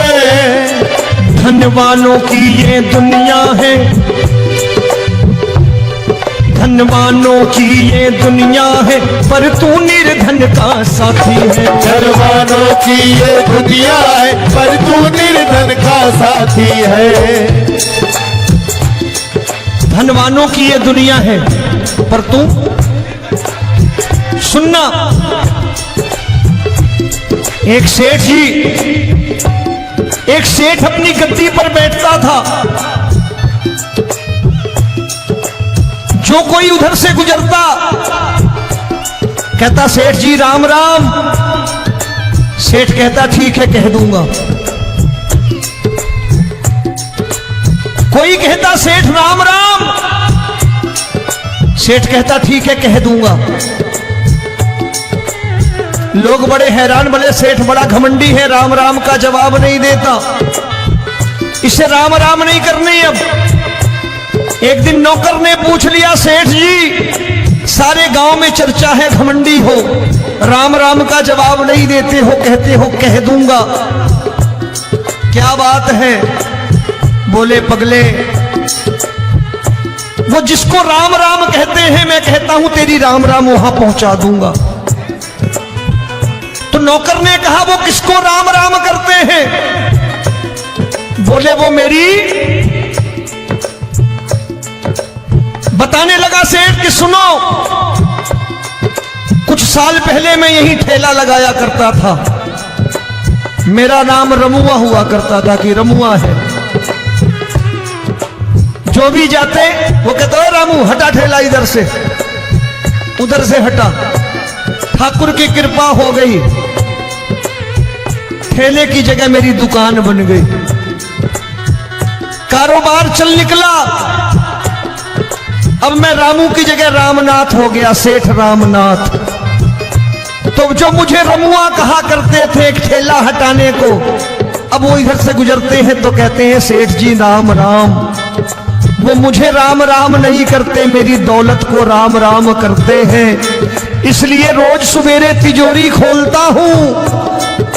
S1: धनवानों की ये दुनिया है, धनवानों की ये दुनिया है, पर तू निर्धन का साथी है।
S2: धनवानों की ये दुनिया है, पर तू निर्धन का साथी है।
S1: धनवानों की ये दुनिया है, पर तू सुनना। एक सेठ जी, एक सेठ अपनी गद्दी पर बैठता था। जो कोई उधर से गुजरता कहता सेठ जी राम राम। सेठ कहता ठीक है कह दूंगा। कोई कहता सेठ राम राम। सेठ कहता ठीक है कह दूंगा। लोग बड़े हैरान, बोले सेठ बड़ा घमंडी है, राम राम का जवाब नहीं देता, इसे राम राम नहीं करने। अब एक दिन नौकर ने पूछ लिया सेठ जी सारे गांव में चर्चा है घमंडी हो, राम राम का जवाब नहीं देते हो, कहते हो कह दूंगा, क्या बात है? बोले पगले वो जिसको राम राम कहते हैं मैं कहता हूं तेरी राम राम वहां पहुंचा दूंगा। तो नौकर ने कहा वो किसको राम राम करते हैं? बोले वो मेरी। बताने लगा सेठ कि सुनो, कुछ साल पहले मैं यही ठेला लगाया करता था, मेरा नाम रमुआ हुआ करता था कि रमुआ है। जो भी जाते वो कहते हो रामू हटा ठेला इधर से, उधर से हटा। ठाकुर की कृपा हो गई, ठेले की जगह मेरी दुकान बन गई, कारोबार चल निकला। अब मैं रामू की जगह रामनाथ हो गया, सेठ रामनाथ। तो जो मुझे रमुआ कहा करते थे एक ठेला हटाने को, अब वो इधर से गुजरते हैं तो कहते हैं सेठ जी राम राम। वो मुझे राम राम नहीं करते, मेरी दौलत को राम राम करते हैं। इसलिए रोज सवेरे तिजोरी खोलता हूं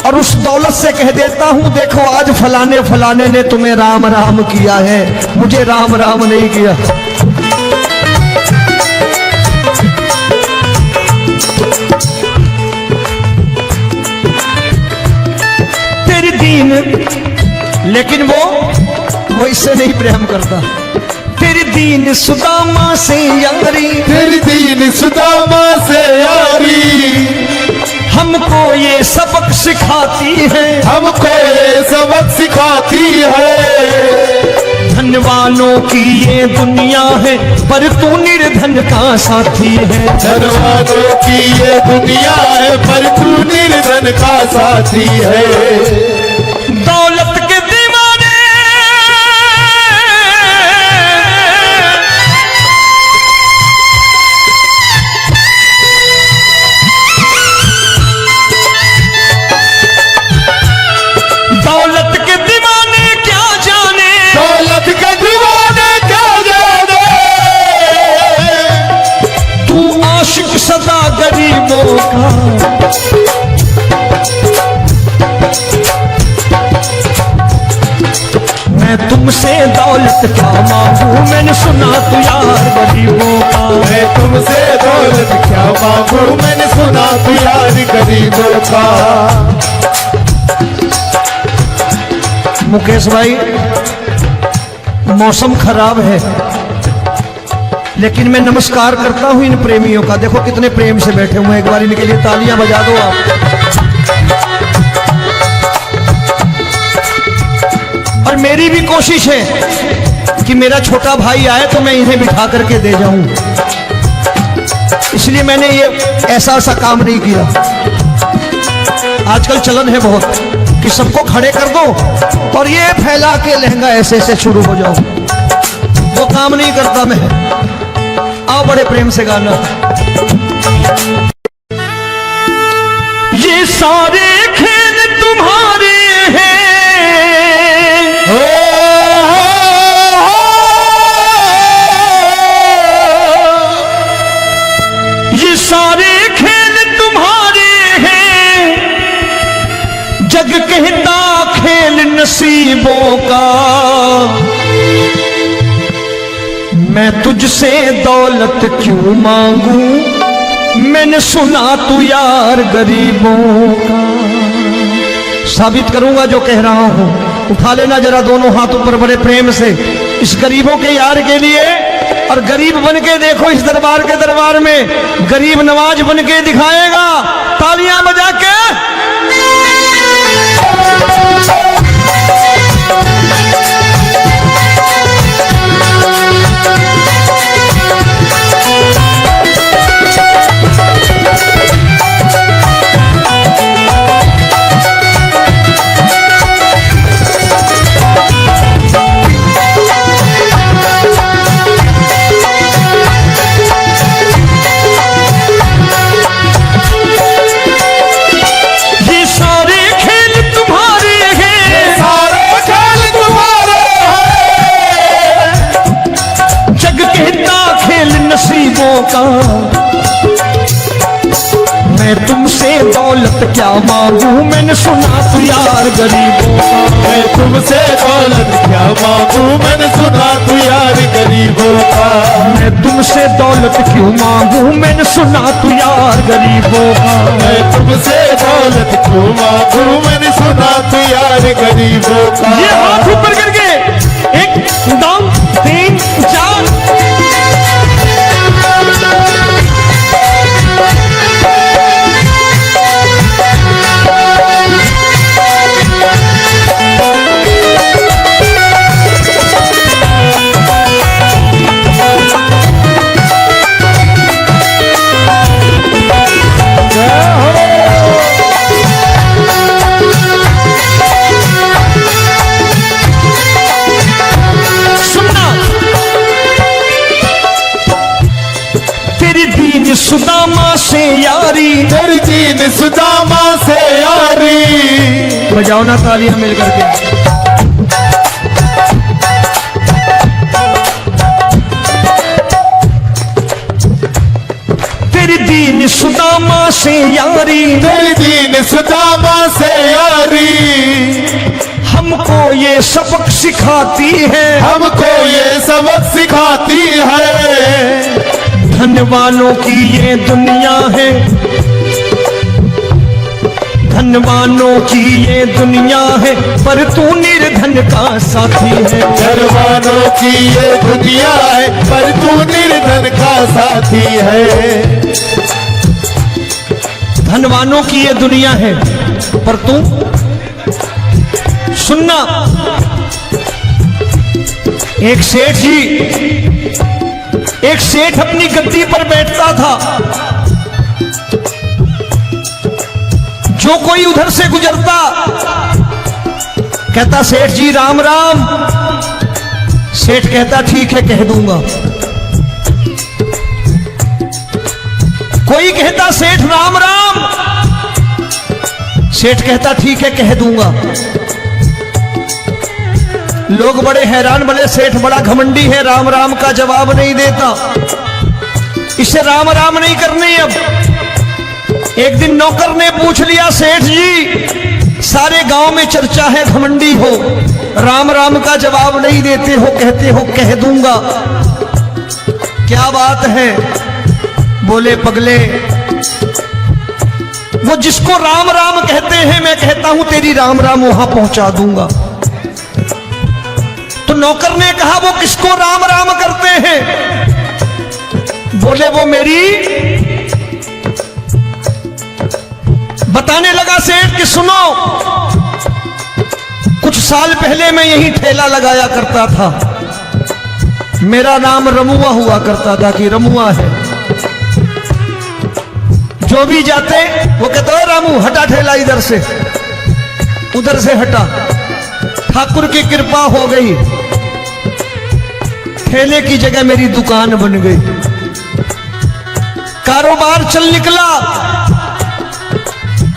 S1: और उस दौलत से कह देता हूं देखो आज फलाने फलाने ने तुम्हें राम राम किया है, मुझे राम राम नहीं किया। तेरी दीन, लेकिन वो इससे नहीं प्रेम करता। तेरी दीन सुदामा से यारी,
S2: तेरी दीन सुदामा से यारी
S1: हमको ये सबक सिखाती है,
S2: हमको ये सबक सिखाती है।
S1: धनवानों की ये दुनिया है, पर तू निर्धन का साथी है।
S2: धनवानों की ये दुनिया है, पर तू निर्धन का साथी है।
S1: दौलत के दीवाने दौलत के दीवाने क्या जाने,
S2: दौलत के दीवाने क्या जाने।
S1: तू आशिक सदा गरीबों का। मैं तुमसे दौलत क्या मांगू, मैंने सुना तू यार गरीबों का।
S2: मैं तुमसे दौलत क्या मांगू, मैंने सुना तू यार गरीबों का।
S1: मुकेश भाई मौसम खराब है, लेकिन मैं नमस्कार करता हूं इन प्रेमियों का। देखो कितने प्रेम से बैठे हुए हैं, एक बार इनके लिए तालियां बजा दो आप। और मेरी भी कोशिश है कि मेरा छोटा भाई आए तो मैं इन्हें बिठा करके दे जाऊं, इसलिए मैंने ये ऐसा काम नहीं किया। आजकल चलन है बहुत कि सबको खड़े कर दो और ये फैला के लहंगा ऐसे ऐसे शुरू हो जाओ, वो काम नहीं करता मैं। आओ बड़े प्रेम से गाना। सारे खेल तुम्हारे हैं, ये सारे खेल तुम्हारे हैं, जग कहता खेल नसीबों का। मैं तुझसे दौलत क्यों मांगू, मैंने सुना तू यार गरीबों का। साबित करूंगा जो कह रहा हूं। उठा लेना जरा दोनों हाथ ऊपर बड़े प्रेम से इस गरीबों के यार के लिए, और गरीब बन के देखो इस दरबार के दरबार में गरीब नवाज बन के दिखाएगा, तालियां बजा के। का मैं तुमसे दौलत क्या मांगू, मैंने सुना तू यार गरीबों का।
S2: मैं तुमसे दौलत क्या मांगू, मैंने सुना तू यार गरीबों का।
S1: मैं तुमसे दौलत क्यों मांगू, मैंने सुना तू यार गरीबों का।
S2: मैं तुमसे दौलत क्यों मांगू, मैंने सुना तू यार गरीबों का।
S1: ये हाथ ऊपर करके 1 2 3 4 सुदामा से यारी,
S2: तेरी दीन सुदामा से यारी।
S1: बजाओ ना तालियां मिल करके। तेरी दीन सुदामा से यारी,
S2: तेरी दीन सुदामा से यारी।
S1: हमको ये सबक सिखाती है,
S2: हमको ये सबक सिखाती है।
S1: धन वालों की ये दुनिया है, धन वालों की ये दुनिया है, पर तू निर्धन का साथी है।
S2: धन वालों की ये दुनिया है, पर तू निर्धन का साथी है।
S1: धन वालों की ये दुनिया है, पर तू सुनना। एक सेठ अपनी गद्दी पर बैठता था, जो कोई उधर से गुजरता कहता सेठ जी राम राम। सेठ कहता ठीक है कह दूंगा। कोई कहता सेठ राम राम, सेठ कहता ठीक है कह दूंगा। लोग बड़े हैरान, बोले सेठ बड़ा घमंडी है, राम राम का जवाब नहीं देता, इसे राम राम नहीं करनी। अब एक दिन नौकर ने पूछ लिया सेठ जी सारे गांव में चर्चा है घमंडी हो, राम राम का जवाब नहीं देते हो, कहते हो कह दूंगा, क्या बात है? बोले पगले वो जिसको राम राम कहते हैं मैं कहता हूं तेरी राम राम वहां पहुंचा दूंगा। तो नौकर ने कहा वो किसको राम राम करते हैं? बोले वो मेरी। बताने लगा सेठ कि सुनो, कुछ साल पहले मैं यही ठेला लगाया करता था, मेरा नाम रमुआ हुआ करता था कि रमुआ है। जो भी जाते वो कहते हो रामू हटा ठेला इधर से, उधर से हटा। ठाकुर की कृपा हो गई, ठेले की जगह मेरी दुकान बन गई, कारोबार चल निकला।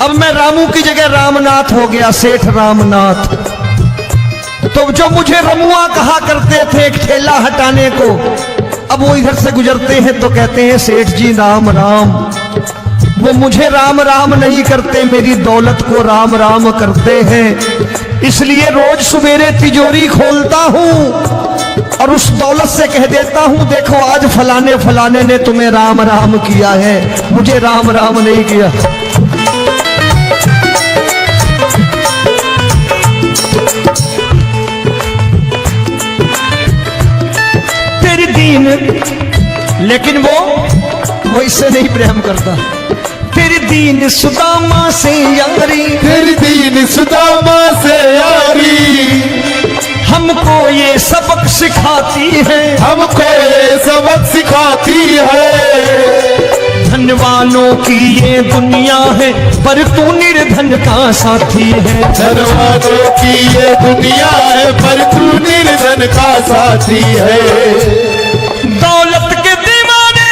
S1: अब मैं रामू की जगह रामनाथ हो गया, सेठ रामनाथ। तो जो मुझे रमुआ कहा करते थे एक ठेला हटाने को, अब वो इधर से गुजरते हैं तो कहते हैं सेठ जी राम राम। वो मुझे राम राम नहीं करते, मेरी दौलत को राम राम करते हैं। इसलिए रोज सवेरे तिजोरी खोलता हूं और उस दौलत से कह देता हूं देखो आज फलाने फलाने ने तुम्हें राम राम किया है, मुझे राम राम नहीं किया। तेरी दीन, लेकिन वो इससे नहीं प्रेम करता। तेरी दीन सुदामा से यारी,
S2: तेरी दीन सुदामा से यारी
S1: हमको ये सबक सिखाती है,
S2: हमको ये सबक सिखाती है।
S1: धनवानों की ये दुनिया है पर तू निर्धन का साथी है।
S2: धनवानों की ये दुनिया है पर तू निर्धन का साथी है।
S1: दौलत के दीवाने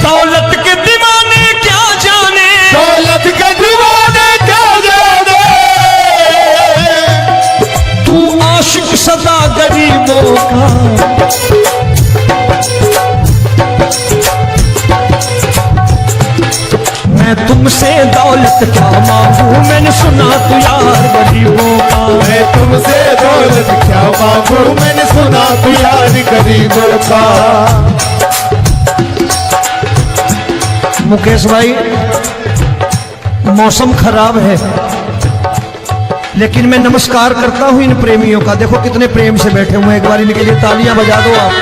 S1: दौलत के दीवाने क्या जाने,
S2: दौलत के दीवाने क्या जाने।
S1: तू आशिक सदा गरीबों का। मैं तुमसे दौलत क्या मांगू, मैंने सुना तू यार गरीबों का।
S2: मैं तुमसे दौलत क्या मांगू, मैंने सुना तू यार गरीबों का।
S1: मुकेश भाई मौसम खराब है, लेकिन मैं नमस्कार करता हूं इन प्रेमियों का। देखो कितने प्रेम से बैठे हुए हैं, एक बार इनके लिए तालियां बजा दो आप।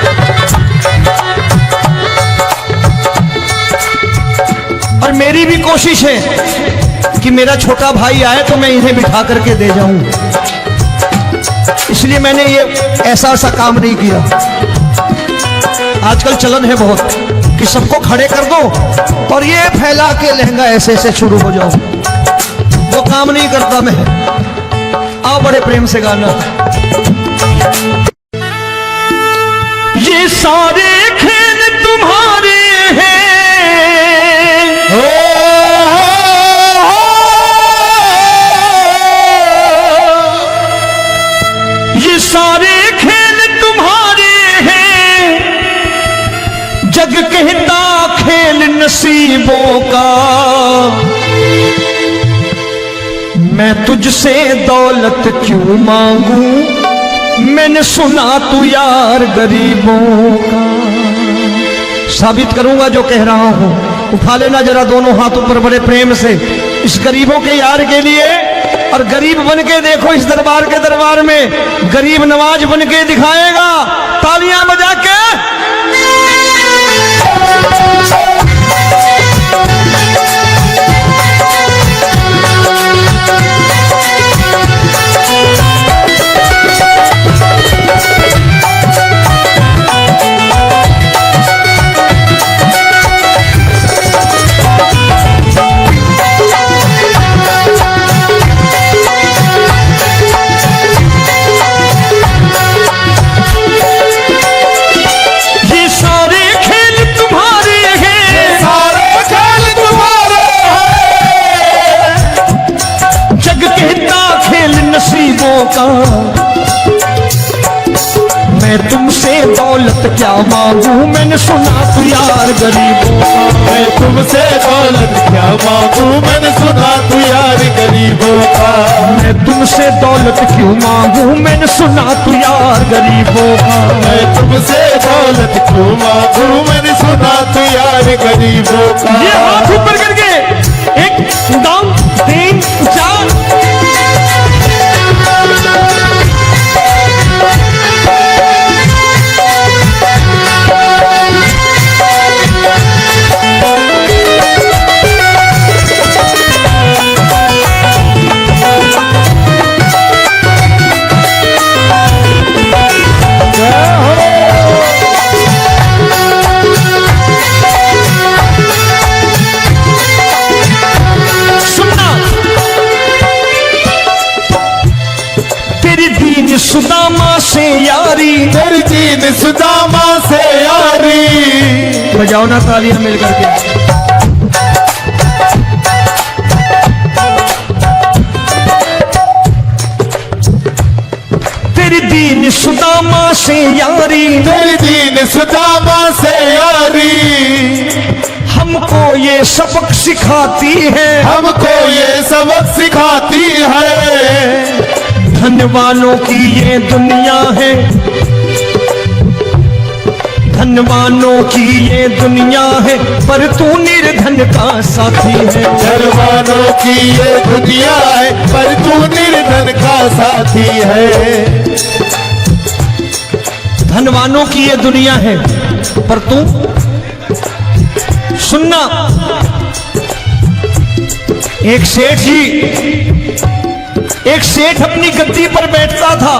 S1: और मेरी भी कोशिश है कि मेरा छोटा भाई आए तो मैं इन्हें बिठा करके दे जाऊं, इसलिए मैंने ये ऐसा काम नहीं किया। आजकल चलन है बहुत कि सबको खड़े कर दो और ये फैला के लहंगा ऐसे ऐसे शुरू हो जाओ, वो काम नहीं करता मैं। आओ बड़े प्रेम से गाना। ये सारे खेल तुम्हारे हैं, ये सारे खेल तुम्हारे हैं, जग कहता खेल नसीबों का। मैं तुझसे दौलत क्यों मांगू, मैंने सुना तू यार गरीबों का। साबित करूंगा जो कह रहा हूं। उठा लेना जरा दोनों हाथ ऊपर बड़े प्रेम से इस गरीबों के यार के लिए, और गरीब बन के देखो इस दरबार के दरबार में गरीब नवाज बन के दिखाएगा, तालियां बजा के। का मैं तुमसे दौलत क्या मांगू, मैंने सुना तू यार गरीबों का।
S2: मैं तुमसे दौलत क्या मांगू, मैंने सुना तू यार गरीबों का।
S1: मैं तुमसे दौलत क्यों मांगू, मैंने सुना तू यार गरीबों का।
S2: मैं तुमसे दौलत क्यों मांगू, मैंने सुना तू यार गरीबों का।
S1: ये हाथ ऊपर करके 1 2 3 4 सुन से यारी,
S2: तेरी दीन सुदामा से यारी।
S1: बजाओ ना तालियां मिल करके। तेरी दीन सुदामा से यारी,
S2: तेरी दीन सुदामा से यारी।
S1: हमको ये सबक सिखाती है,
S2: हमको ये सबक सिखाती है।
S1: धनवानों की ये दुनिया है, धनवानों की ये दुनिया है, पर तू निर्धन का साथी है।
S2: धनवानों की ये दुनिया है, पर तू निर्धन का साथी है।
S1: धनवानों की ये दुनिया है, पर तू सुनना। एक सेठ जी, एक सेठ अपनी गद्दी पर बैठता था।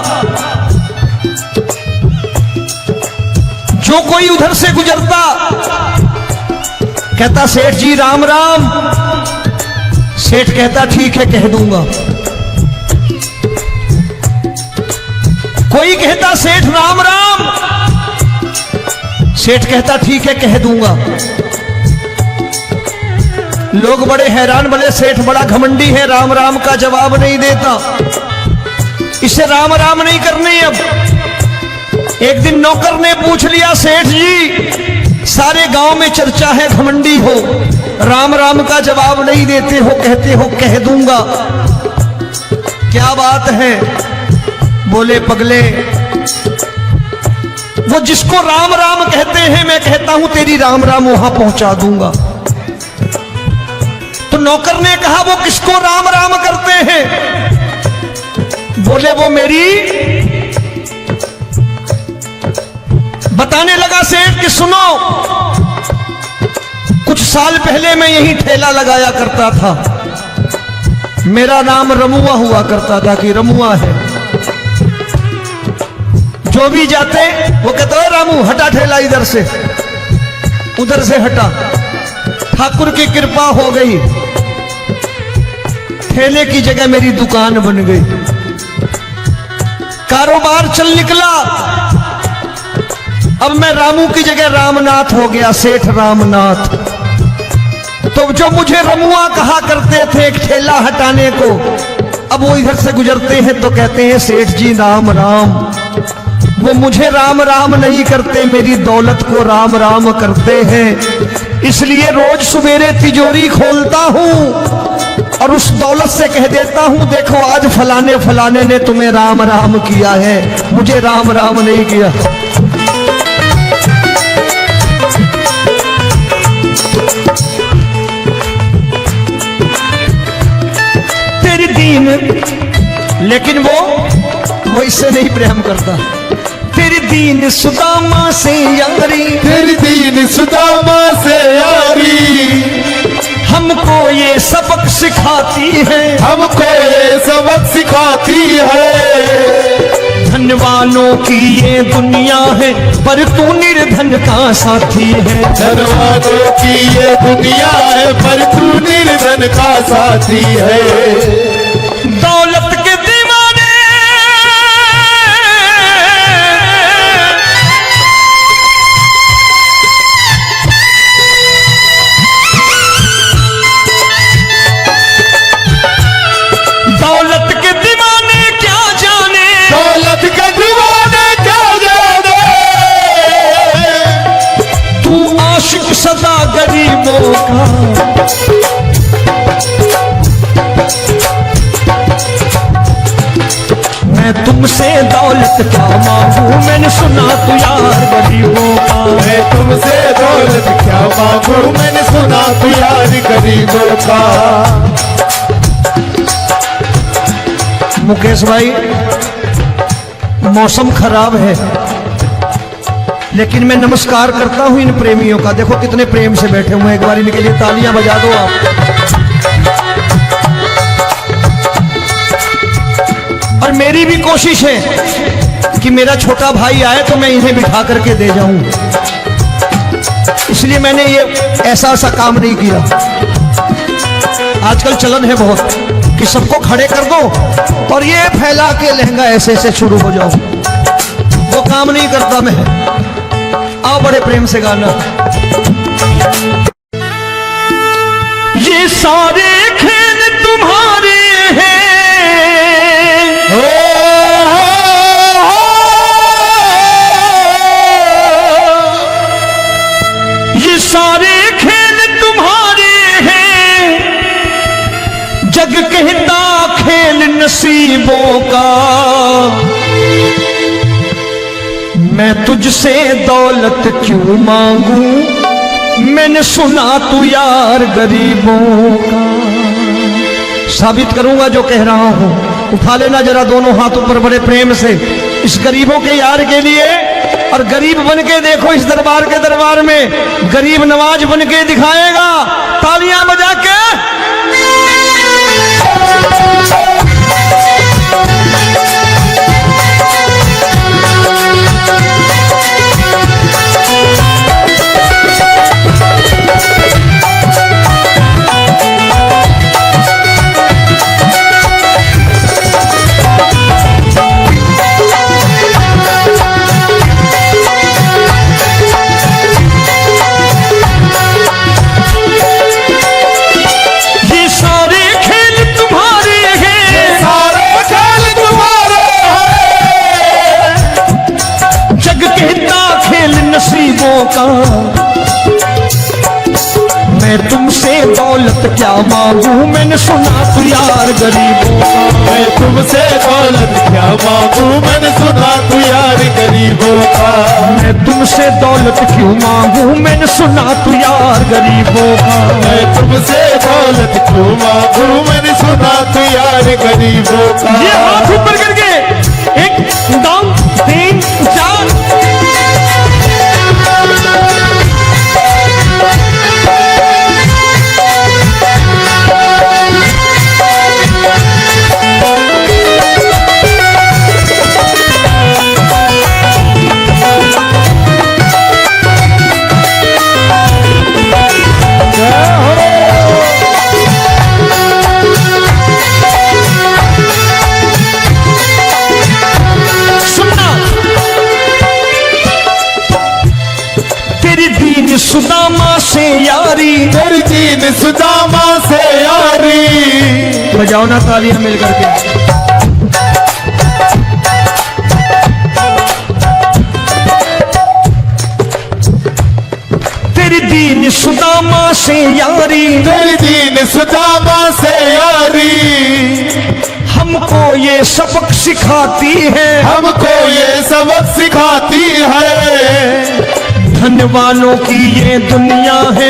S1: जो कोई उधर से गुजरता कहता सेठ जी राम राम। सेठ कहता ठीक है कह दूंगा। कोई कहता सेठ राम राम। सेठ कहता ठीक है कह दूंगा। लोग बड़े हैरान, बोले सेठ बड़ा घमंडी है, राम राम का जवाब नहीं देता, इसे राम राम नहीं करने। अब एक दिन नौकर ने पूछ लिया सेठ जी सारे गांव में चर्चा है घमंडी हो, राम राम का जवाब नहीं देते हो, कहते हो कह दूंगा, क्या बात है? बोले पगले वो जिसको राम राम कहते हैं मैं कहता हूं तेरी राम राम वहां पहुंचा दूंगा। तो नौकर ने कहा वो किसको राम राम करते हैं? बोले वो मेरी। बताने लगा सेठ कि सुनो, कुछ साल पहले मैं यही ठेला लगाया करता था, मेरा नाम रमुआ हुआ करता था कि रमुआ है। जो भी जाते वो कहते हैं रामू हटा ठेला इधर से, उधर से हटा। ठाकुर की कृपा हो गई, ठेले की जगह मेरी दुकान बन गई, कारोबार चल निकला। अब मैं रामू की जगह रामनाथ हो गया, सेठ रामनाथ। तो जो मुझे रमुआ कहा करते थे एक ठेला हटाने को, अब वो इधर से गुजरते हैं तो कहते हैं सेठ जी राम राम। वो मुझे राम राम नहीं करते, मेरी दौलत को राम राम करते हैं। इसलिए रोज सवेरे तिजोरी खोलता हूं और उस दौलत से कह देता हूं देखो आज फलाने फलाने ने तुम्हें राम राम किया है, मुझे राम राम नहीं किया। तेरी दीन, लेकिन वो इससे नहीं प्रेम करता। तेरी दीन सुदामा से यारी,
S2: तेरी दीन सुदामा से यारी।
S1: हमको ये सबक सिखाती है,
S2: हमको ये सबक सिखाती है।
S1: धनवानों की ये दुनिया है, पर तू निर्धन का साथी है।
S2: धनवानों की ये दुनिया है, पर तू निर्धन का साथी है।
S1: दौलत के दीवाने दौलत के दीवाने क्या जाने,
S2: दौलत के दीवाने क्या जाने।
S1: तू आशिक सदा गरीबों का। मैं तुमसे दौलत क्या मांगू, मैंने सुना तू यार गरीबों का।
S2: मैं तुमसे दौलत क्या मांगू, मैंने सुना तू यार गरीबों का।
S1: मुकेश भाई मौसम खराब है, लेकिन मैं नमस्कार करता हूं इन प्रेमियों का। देखो कितने प्रेम से बैठे हुए हैं, एक बार इनके लिए तालियां बजा दो आप। और मेरी भी कोशिश है कि मेरा छोटा भाई आए तो मैं इन्हें बिठा करके दे जाऊं, इसलिए मैंने ये ऐसा काम नहीं किया। आजकल चलन है बहुत कि सबको खड़े कर दो और ये फैला के लहंगा ऐसे ऐसे शुरू हो जाओ। वो काम नहीं करता मैं। आओ बड़े प्रेम से गाना। ये सारे खेल तुम्हारे हैं, ये सारे खेल तुम्हारे हैं, जग कहता खेल नसीबों का। मैं तुझसे दौलत क्यों मांगू, मैंने सुना तू यार गरीबों का। साबित करूंगा जो कह रहा हूं। उठा लेना जरा दोनों हाथ ऊपर बड़े प्रेम से इस गरीबों के यार के लिए। और गरीब बन के देखो इस दरबार के दरबार में गरीब नवाज बन के दिखाएगा, तालियां बजा के। नसीबों का मैं तुमसे दौलत क्या मांगू, मैंने सुना तू यार गरीबों का।
S2: मैं तुमसे दौलत क्या मांगू, मैंने सुना तू यार गरीबों का।
S1: मैं तुमसे दौलत क्यों मांगू, मैंने सुना तू यार गरीबों का।
S2: मैं तुमसे दौलत क्यों मांगू, मैंने सुना तू यार गरीबों का।
S1: ये हाथ ऊपर करके 1 2 3 4। सुदामा से यारी,
S2: तेरी दीन सुदामा से यारी।
S1: बजाओ ना तालियां मिल करके। तेरी दीन सुदामा से यारी,
S2: तेरी दीन सुदामा से यारी।
S1: हमको ये सबक सिखाती है,
S2: हमको ये सबक सिखाती है।
S1: धनवानों की ये दुनिया है,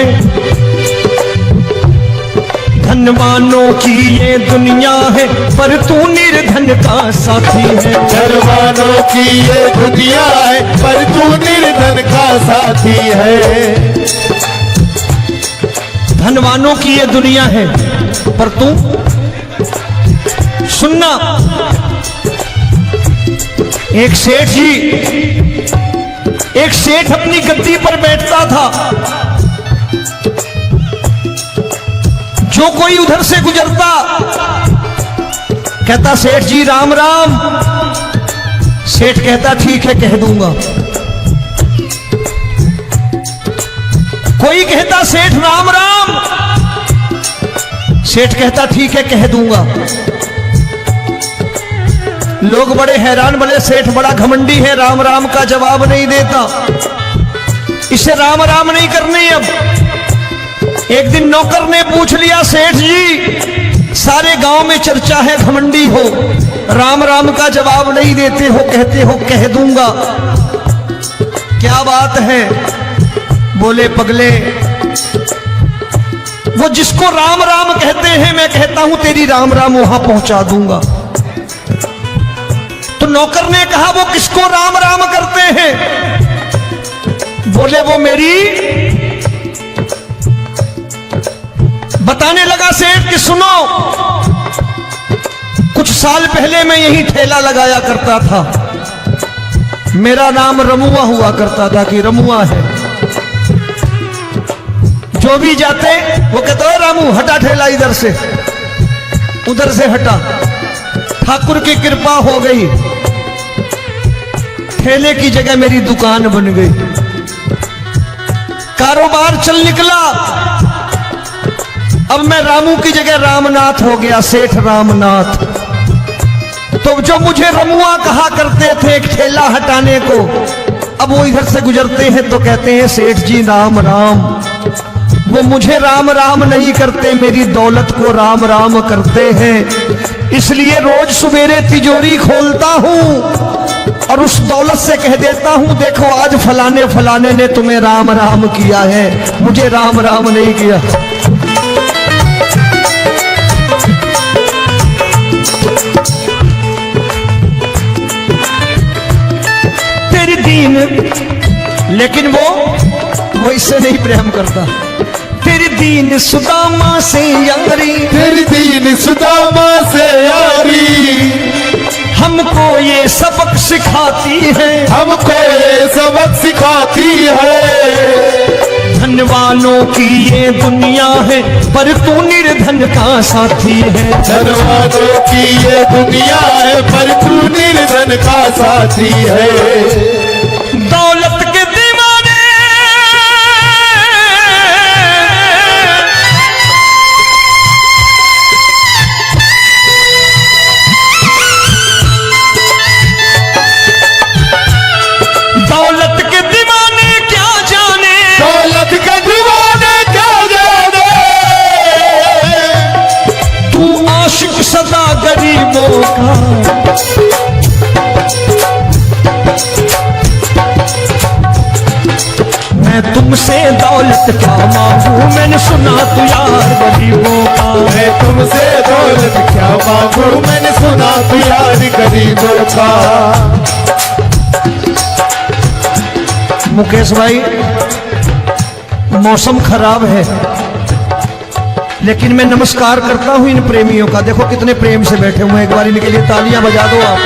S1: धनवानों की ये दुनिया है, पर तू निर्धन का साथी है।
S2: धनवानों की ये दुनिया है, पर तू निर्धन का साथी है।
S1: धनवानों की ये दुनिया है, पर तू सुनना। एक सेठ जी, एक सेठ अपनी गद्दी पर बैठता था। जो कोई उधर से गुजरता कहता सेठ जी राम राम। सेठ कहता ठीक है कह दूंगा। कोई कहता सेठ राम राम। सेठ कहता ठीक है कह दूंगा। लोग बड़े हैरान, बोले सेठ बड़ा घमंडी है, राम राम का जवाब नहीं देता, इसे राम राम नहीं करनी। अब एक दिन नौकर ने पूछ लिया, सेठ जी सारे गांव में चर्चा है घमंडी हो, राम राम का जवाब नहीं देते हो, कहते हो कह दूंगा, क्या बात है? बोले पगले, वो जिसको राम राम कहते हैं मैं कहता हूं तेरी राम राम वहां पहुंचा दूंगा। तो नौकर ने कहा वो किसको राम राम करते हैं? बोले वो मेरी। बताने लगा सेठ कि सुनो, कुछ साल पहले मैं यही ठेला लगाया करता था, मेरा नाम रमुआ हुआ करता था कि रमुआ है। जो भी जाते वो कहते हो रामू हटा ठेला इधर से, उधर से हटा। ठाकुर की कृपा हो गई, ठेले की जगह मेरी दुकान बन गई, कारोबार चल निकला। अब मैं रामू की जगह रामनाथ हो गया, सेठ रामनाथ। तो जो मुझे रमुआ कहा करते थे एक ठेला हटाने को, अब वो इधर से गुजरते हैं तो कहते हैं सेठ जी राम राम। वो मुझे राम राम नहीं करते, मेरी दौलत को राम राम करते हैं। इसलिए रोज सवेरे तिजोरी खोलता हूं और उस दौलत से कह देता हूं, देखो आज फलाने फलाने ने तुम्हें राम राम किया है, मुझे राम राम नहीं किया। तेरी दीन, लेकिन वो इससे नहीं प्रेम करता। तेरी दीन सुदामा से यारी,
S2: तेरी दीन सुदामा से यारी,
S1: हमको ये सबक सिखाती है,
S2: हमको ये सबक सिखाती है।
S1: धन वालों की ये दुनिया है, पर तू निर्धन का साथी है।
S2: धन वालों की ये दुनिया है, पर तू निर्धन का साथी है।
S1: दौलत के दीवाने दौलत के दीवाने क्या जाने,
S2: दौलत के दीवाने क्या जाने।
S1: तू आशिक सदा गरीबों का। मैं तुमसे दौलत क्या मांगू, मैंने सुना तू यार गरीबों का।
S2: मैं तुमसे दौलत क्या मांगू, मैंने सुना तू यार गरीबों का।
S1: मुकेश भाई, मौसम खराब है, लेकिन मैं नमस्कार करता हूं इन प्रेमियों का। देखो कितने प्रेम से बैठे हुए हैं, एक बार इनके लिए तालियां बजा दो आप।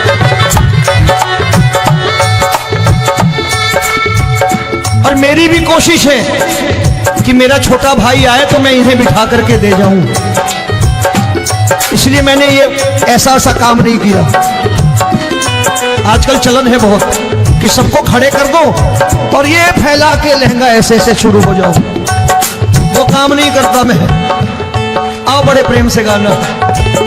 S1: और मेरी भी कोशिश है कि मेरा छोटा भाई आए तो मैं इन्हें बिठा करके दे जाऊं, इसलिए मैंने ये ऐसा काम नहीं किया। आजकल चलन है बहुत कि सबको खड़े कर दो और ये फैला के लहंगा ऐसे ऐसे शुरू हो जाओ, वो काम नहीं करता मैं। आओ बड़े प्रेम से गाना।